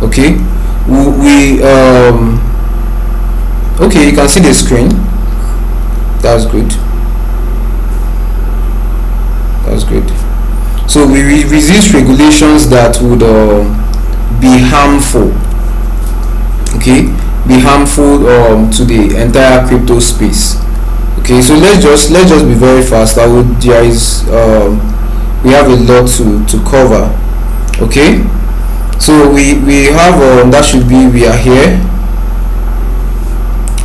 Okay, okay, you can see the screen. That's good. That's good. So we resist regulations that would be harmful. Okay, be harmful to the entire crypto space. Okay, so let's just be very fast. We have a lot to cover. Okay, so we have that should be, we are here.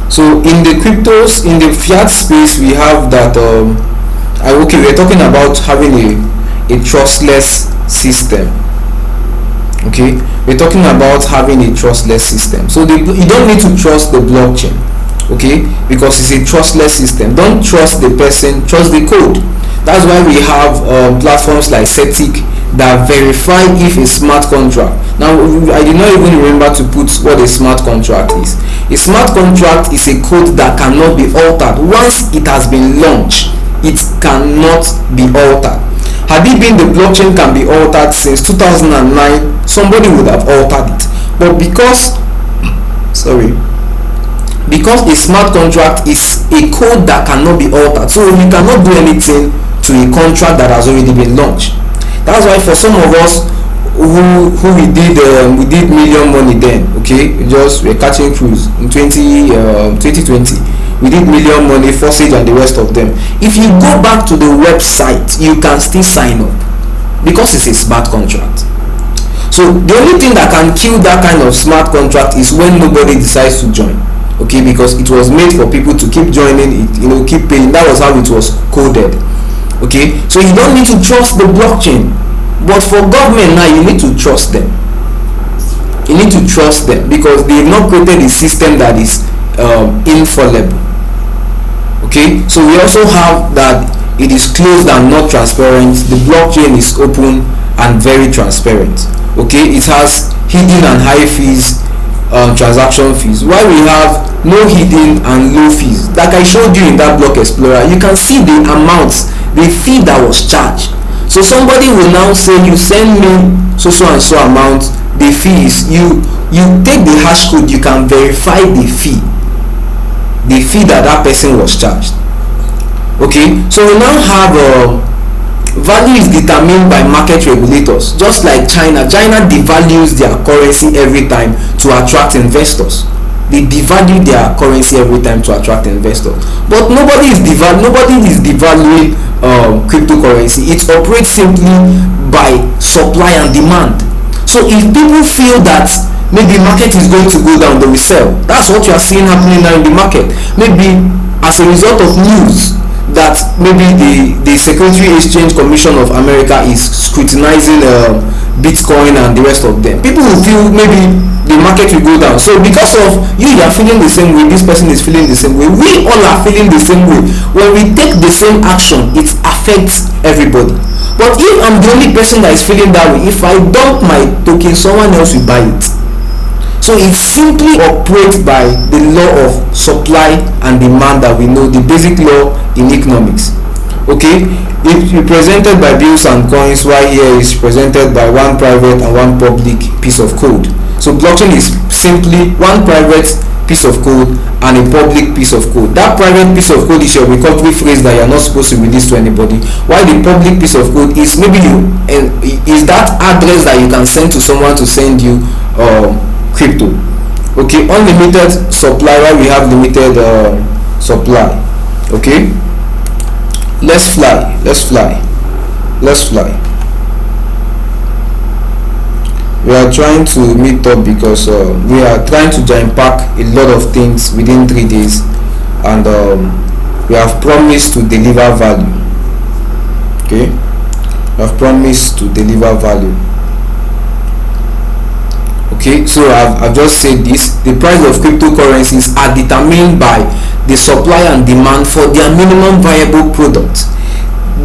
So in the cryptos, in the fiat space, we have that okay, we're talking about having a trustless system. Okay, we're talking about having a trustless system. So you don't need to trust the blockchain. Okay, because it's a trustless system. Don't trust the person, trust the code. That's why we have platforms like Cetic that verify if a smart contract. Now, I did not even remember to put what a smart contract is. A smart contract is a code that cannot be altered. Once it has been launched, it cannot be altered. Had it been the blockchain can be altered since 2009, somebody would have altered it. But because a smart contract is a code that cannot be altered, so you cannot do anything to a contract that has already been launched. That's why for some of us who we did million money then, okay, we're catching cruise in 2020. We did million money, Forsage and the rest of them. If you go back to the website, you can still sign up because it's a smart contract. So the only thing that can kill that kind of smart contract is when nobody decides to join. Okay, because it was made for people to keep joining it, keep paying. That was how it was coded. Okay, so you don't need to trust the blockchain, but for government now, you need to trust them. You need to trust them because they've not created a system that is infallible. Okay, so we also have that it is closed and not transparent. The blockchain is open and very transparent. Okay, it has hidden and high fees, transaction fees, while we have no hidden and low fees. Like I showed you in that block explorer, you can see the amounts, the fee that was charged. So somebody will now say, you send me so and so amount, the fees, you take the hash code, you can verify the fee that person was charged. Okay, so we now have value is determined by market regulators. Just like China devalues their currency every time to attract investors. They devalue their currency every time to attract investors. But nobody is devaluing cryptocurrency. It operates simply by supply and demand. So if people feel that maybe market is going to go down, they will sell. That's what you are seeing happening now in the market. Maybe as a result of news that maybe the Security Exchange Commission of America is scrutinizing Bitcoin and the rest of them, people will feel maybe the market will go down. So because of you are feeling the same way, this person is feeling the same way, we all are feeling the same way. When we take the same action, it affects everybody. But if I'm the only person that is feeling that way, if I dump my token, someone else will buy it. So it simply operates by the law of supply and demand that we know, the basic law in economics. Okay, it's represented by bills and coins, while here is presented by one private and one public piece of code. So blockchain is simply one private piece of code and a public piece of code. That private piece of code is your recovery phrase that you are not supposed to release to anybody, while the public piece of code is maybe is that address that you can send to someone to send you crypto. Okay, unlimited supply while we have limited supply. Okay, let's fly. let's fly. We are trying to meet up because we are trying to jam pack a lot of things within 3 days, and we have promised to deliver value. Okay, we have promised to deliver value. Okay, so I've just said this: the price of cryptocurrencies are determined by the supply and demand for their minimum viable product.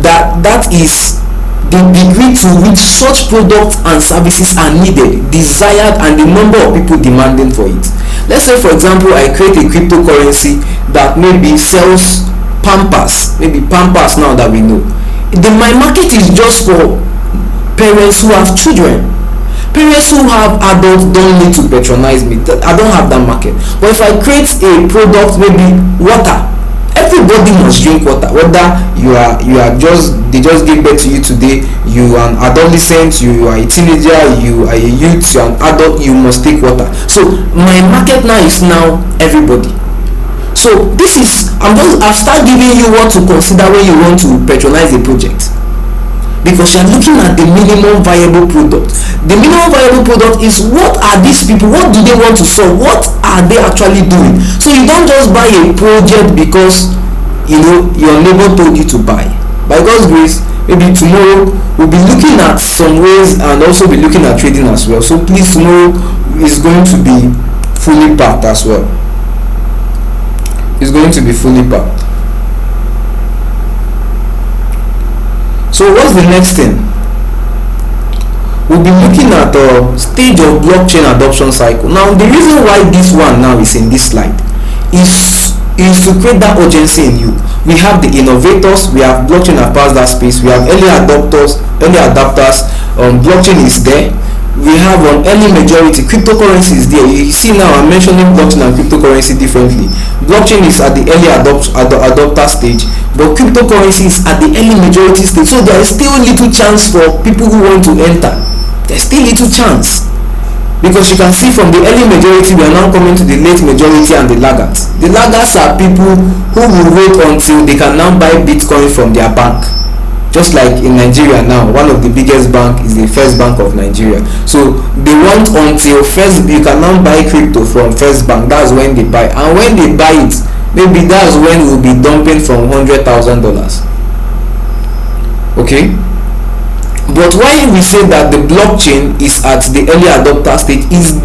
That is the degree to which such products and services are needed, desired, and the number of people demanding for it. Let's say, for example, I create a cryptocurrency that maybe sells pampers, maybe pampers now that we know. My market is just for parents who have children. Parents who have adults don't need to patronize me. I don't have that market. But if I create a product, maybe water, everybody must drink water, whether they just gave birth to you today, you are an adolescent, you are a teenager, you are a youth, you are an adult, you must take water. So my market now is now everybody. So this is, I'll start giving you what to consider when you want to patronize a project, because you're looking at the minimum viable product. The minimum viable product is, what are these people, what do they want to solve, what are they actually doing? So you don't just buy a project because your neighbor told you to buy. By God's grace, maybe tomorrow we'll be looking at some ways and also be looking at trading as well. So please, tomorrow is going to be fully packed as well. It's going to be fully packed. So what's the next thing? We'll be looking at the stage of blockchain adoption cycle. Now, the reason why this one now is in this slide is to create that urgency in you. We have the innovators, we have blockchain that passed that space, we have early adopters. Blockchain is there. We have early majority, cryptocurrency is there. You see now I'm mentioning blockchain and cryptocurrency differently. Blockchain is at the early adopter stage, but cryptocurrency is at the early majority stage. So there is still little chance for people who want to enter. There's still little chance, because you can see from the early majority we are now coming to the late majority and the laggards. The laggards are people who will wait until they can now buy Bitcoin from their bank. Just like in Nigeria now, one of the biggest bank is the First Bank of Nigeria. So they want until you can now buy crypto from First Bank. That's when they buy, and when they buy it, maybe that's when we'll be dumping from $100,000. Okay. But why we say that the blockchain is at the early adopter stage is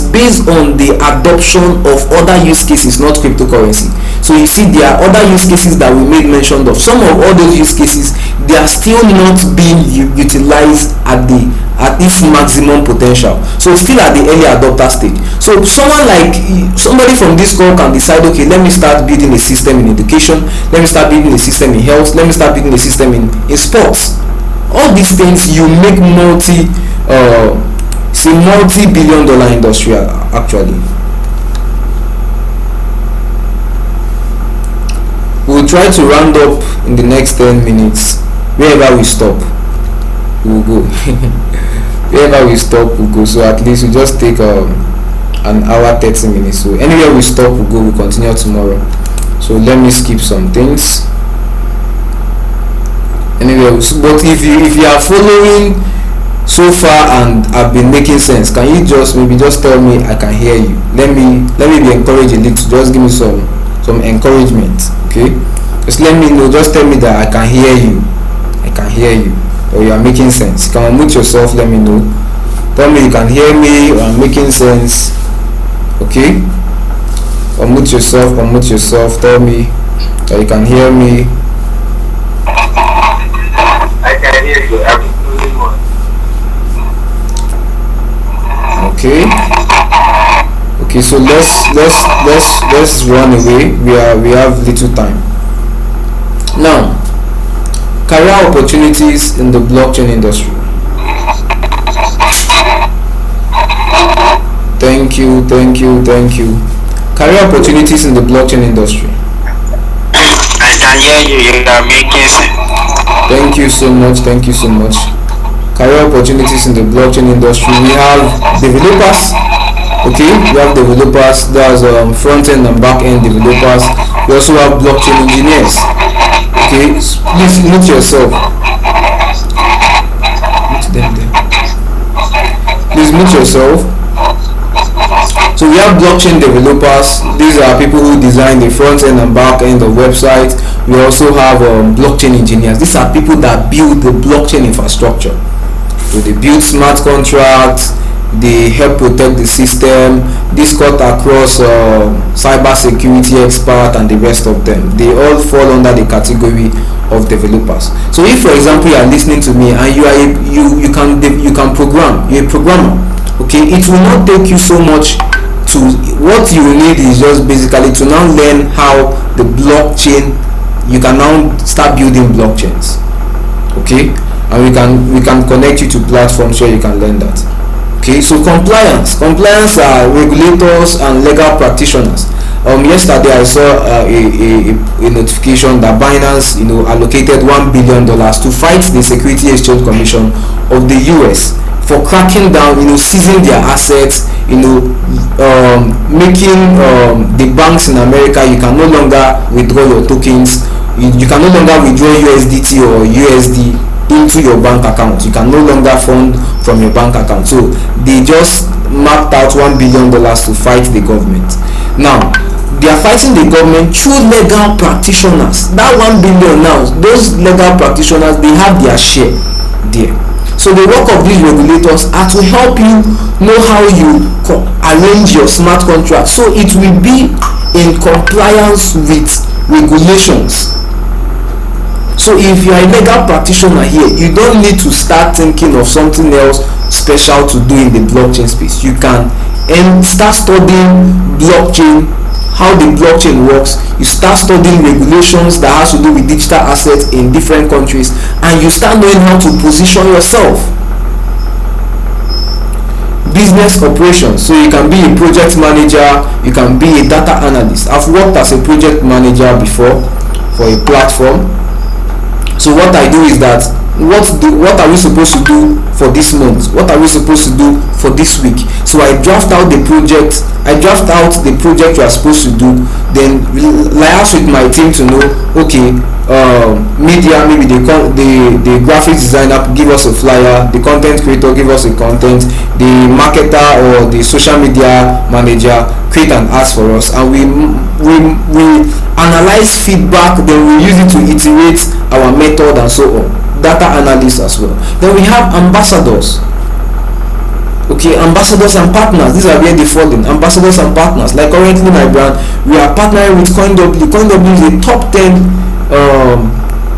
based on the adoption of other use cases, not cryptocurrency. So you see, there are other use cases that we made mention of. Some of all those use cases, they are still not being utilized at its maximum potential. So still at the early adopter stage. So somebody from this call can decide, okay, let me start building a system in education, let me start building a system in health, let me start building a system in sports. All these things you make multi-billion dollar industry actually. We'll try to round up in the next 10 minutes. Wherever we stop, we'll go. Wherever we stop, we'll go. So at least we just take an hour 30 minutes. So anywhere we stop, we'll go. We'll continue tomorrow. So let me skip some things. Anyway, but if you are following so far and have been making sense, can you just tell me I can hear you? Let me be encouraged a little. Just give me some encouragement, okay? Just let me know. Just tell me that I can hear you. I can hear you, or you are making sense. Can unmute yourself? Let me know. Tell me you can hear me, or I'm making sense. Okay? Unmute yourself. Tell me that you can hear me. Okay, so let's run away. We have little time now. Career opportunities in the blockchain industry. Thank you. Career opportunities in the blockchain industry. I can hear you. You are making sense. Thank you so much. Career opportunities in the blockchain industry. We have developers. Okay, we have developers. That's front end and back end developers. We also have blockchain engineers. Okay, please mute yourself. mute yourself. So we have blockchain developers. These are people who design the front end and back end of websites. We also have blockchain engineers. These are people that build the blockchain infrastructure. So they build smart contracts, they help protect the system. This cut across cyber security expert and the rest of them. They all fall under the category of developers. So if, for example, you are listening to me and you can program, you're a programmer. Okay, it will not take you so much. To what you need is just basically to now learn how the blockchain, you can now start building blockchains. Okay, and we can connect you to platforms where you can learn that. Okay, so compliance are regulators and legal practitioners. Yesterday I saw a notification that Binance allocated $1 billion to fight the Security Exchange Commission of the US for cracking down, seizing their assets, making the banks in America, you can no longer withdraw your tokens, you can no longer withdraw USDT or USD into your bank account. You can no longer fund from your bank account. So they just mapped out $1 billion to fight the government. Now they are fighting the government through legal practitioners. That $1 billion now, those legal practitioners, they have their share there. So the work of these regulators are to help you know how you arrange your smart contract so it will be in compliance with regulations. So if you are a legal practitioner here, you don't need to start thinking of something else special to do in the blockchain space. You can start studying blockchain, how the blockchain works. You start studying regulations that has to do with digital assets in different countries, and you start knowing how to position yourself. Business operations, so you can be a project manager, you can be a data analyst. I've worked as a project manager before for a platform. So what I do is that what are we supposed to do for this month, what are we supposed to do for this week. So I draft out the project you are supposed to do, then liaise with my team to know, okay, media, maybe the graphics designer give us a flyer, the content creator give us a content, the marketer or the social media manager create an ad for us, and we analyze feedback, then we use it to iterate our method and so on. Data analysts as well. Then we have ambassadors. Okay, ambassadors and partners, these are where they fall in. Ambassadors and partners, like currently my brand, we are partnering with CoinW. CoinW is a top 10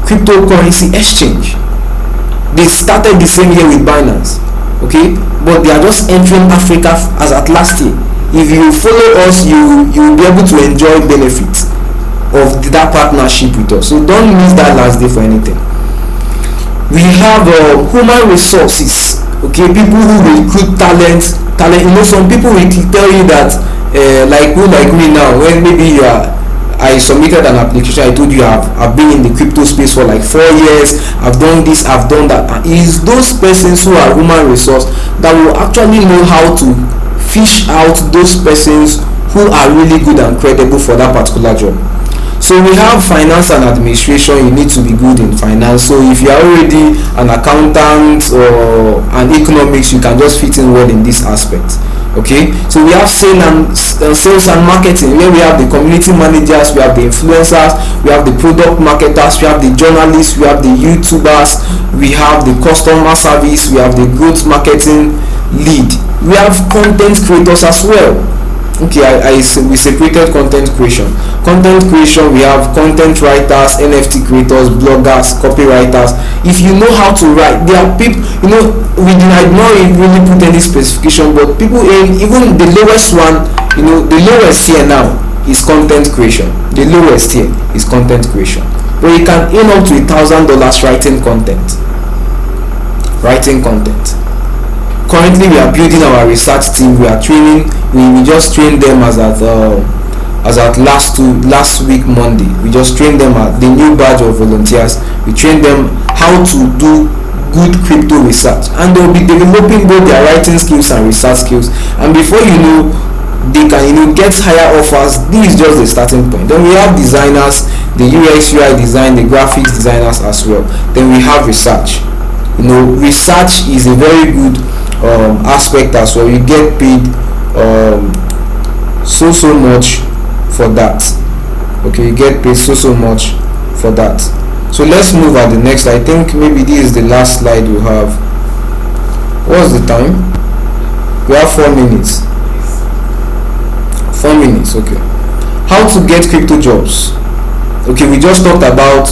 cryptocurrency exchange. They started the same year with Binance, okay, but they are just entering Africa as at last year. If you follow us, you will be able to enjoy benefits of that partnership with us. So don't miss that last day for anything. We have human resources. Okay, people who recruit talent. Some people will tell you that like me now, when maybe I submitted an application, I told you I've been in the crypto space for like 4 years, I've done this, I've done that. And it's those persons who are human resource that will actually know how to fish out those persons who are really good and credible for that particular job. So we have finance and administration. You need to be good in finance. So if you are already an accountant or an economics, you can just fit in well in this aspect. Okay, so we have sales and marketing, where we have the community managers, we have the influencers, we have the product marketers, we have the journalists, we have the YouTubers, we have the customer service, we have the growth marketing lead, we have content creators as well. Okay, we separated content creation. We have content writers, NFT creators, bloggers, copywriters. If you know how to write, there are people, we did not really put any specification, but people even the lowest one, the lowest here now is content creation. The lowest here is content creation, but you can earn up to $1,000 writing content. Currently we are building our research team. We are training, we just trained them as at last week Monday. We just trained them at the new batch of volunteers. We trained them how to do good crypto research, and they'll be developing both their writing skills and research skills, and before you know, they can get higher offers. This is just the starting point. Then we have designers, the UX UI design, the graphics designers as well. Then we have research. Research is a very good aspect as well. You get paid so much for that. Okay, you get paid so much for that. So let's move at the next. I think maybe this is the last slide we have. What's the time? We have 4 minutes. 4 minutes. Okay. How to get crypto jobs? Okay, we just talked about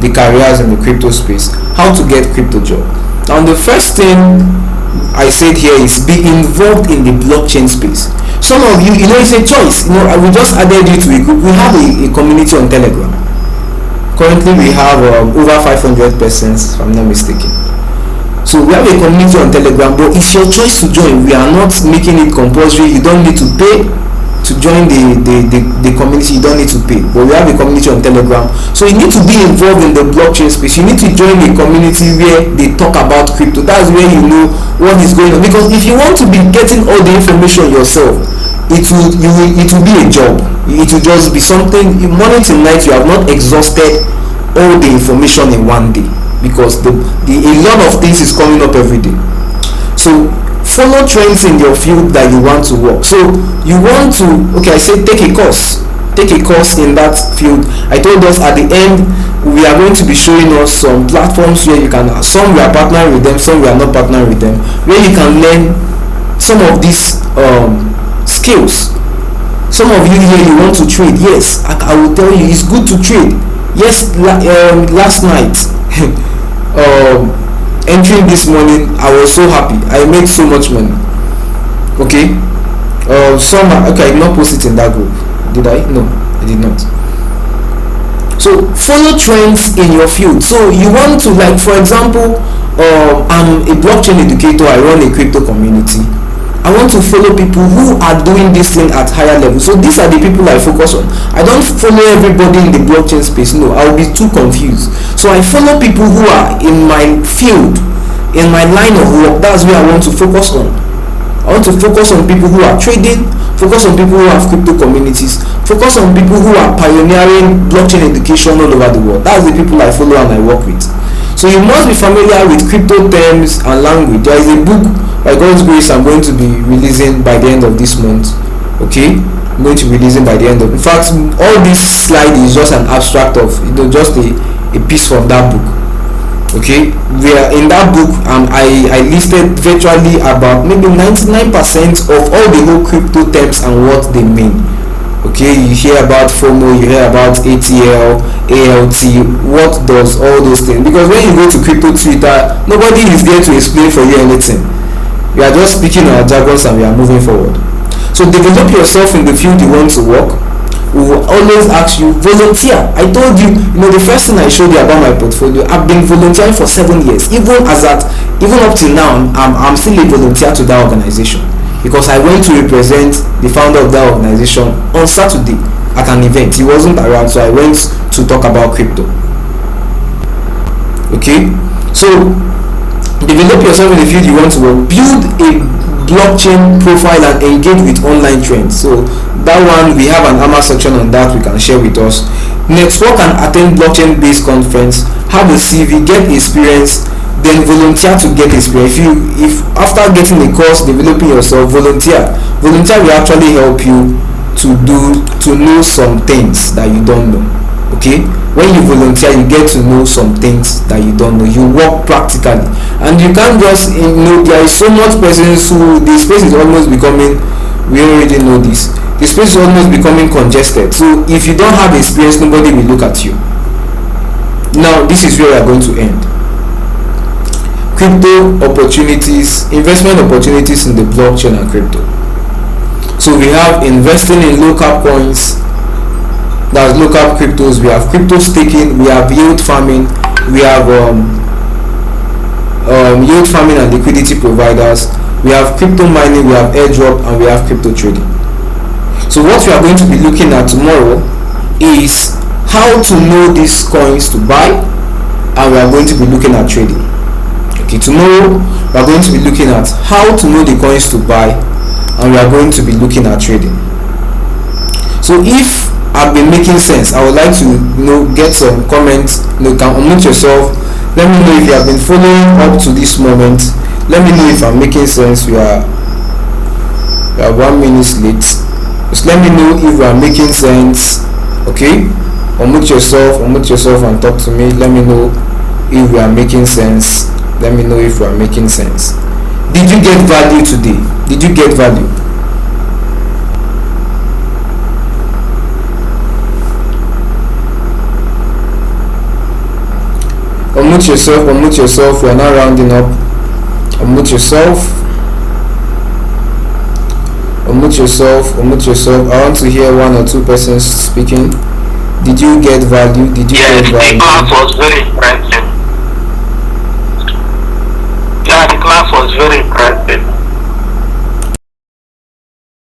the careers in the crypto space. How to get crypto job. Now the first thing I said here is be involved in the blockchain space. Some of you, it's a choice. We just added you to a group. We have a community on Telegram. Currently we have over 500 persons, if I'm not mistaken. So we have a community on Telegram, but it's your choice to join. We are not making it compulsory. You don't need to pay to join the community. You don't need to pay, but we have a community on Telegram. So you need to be involved in the blockchain space. You need to join a community where they talk about crypto. That's where you know what is going on, because if you want to be getting all the information yourself, it will be a job. It will just be something morning till night. You have not exhausted all the information in one day, because a lot of things is coming up every day. So follow trends in your field that you want to work. So you want to, I said take a course in that field. I told us at the end we are going to be showing us some platforms where you can, some we are partnering with them, some we are not partnering with them, where you can learn some of these skills. Some of you here, you want to trade. Yes, I will tell you, it's good to trade. Yes, last night entering this morning, I was so happy. I made so much money. Okay. I did not post it in that group. Did I? No, I did not. So follow trends in your field. So you want to, like, for example, I'm a blockchain educator. I run a crypto community. I want to follow people who are doing this thing at higher level. So these are the people I focus on. I don't follow everybody in the blockchain space. No, I will be too confused. So I follow people who are in my field, in my line of work. That's where I want to focus on. I want to focus on people who are trading, focus on people who have crypto communities, focus on people who are pioneering blockchain education all over the world. That's the people I follow and I work with. So you must be familiar with crypto terms and language. There is a book, by God's grace, I'm going to be releasing by the end of this month. Okay, I'm going to be releasing by the end of. In fact, all this slide is just an abstract of, just a piece from that book. Okay, where in that book, I listed virtually about maybe 99% of all the whole crypto terms and what they mean. Okay, you hear about FOMO, you hear about ATL, ALT. What does all those things? Because when you go to crypto Twitter, nobody is there to explain for you anything. We are just speaking our jargons and we are moving forward. So develop yourself in the field you want to work. We will always ask you, volunteer. I told you, the first thing I showed you about my portfolio, I've been volunteering for 7 years. Even up till now, I'm still a volunteer to that organization, because I went to represent the founder of that organization on Saturday at an event. He wasn't around, so I went to talk about crypto. Okay, so develop yourself in the field you want to work. Build a blockchain profile and engage with online trends. So that one, we have an AMA section on that we can share with us. Network and attend blockchain based conference. Have a CV, get experience, then volunteer to get experience. If after getting a course, developing yourself, volunteer will actually help you to know some things that you don't know. Okay, when you volunteer, you get to know some things that you don't know. You work practically, and you can't just there is so much presence. So the space is almost becoming, we already know this, the space is almost becoming congested. So if you don't have experience, nobody will look at you. Now this is where we are going to end. Crypto opportunities, investment opportunities in the blockchain and crypto. So we have investing in local coins, that's local cryptos. We have crypto staking, we have yield farming, we have yield farming and liquidity providers, we have crypto mining, we have airdrop, and we have crypto trading. So what we are going to be looking at tomorrow is how to know these coins to buy, and we are going to be looking at trading. Okay, tomorrow we are going to be looking at how to know the coins to buy, and we are going to be looking at trading. So if I've been making sense, I would like to get some comments. You can unmute yourself. Let me know if you have been following up to this moment. let me know if I'm making sense. We are 1 minute late. Just let me know if we are making sense. Okay, unmute yourself and talk to me. Let me know if we are making sense. Let me know if we are making sense. Did you get value today? Did you get value? Unmute yourself. We are now rounding up. Unmute yourself. I want to hear 1 or 2 persons speaking. Did you get value? Did you get value? The class was very impressive. Yeah, the class was very impressive.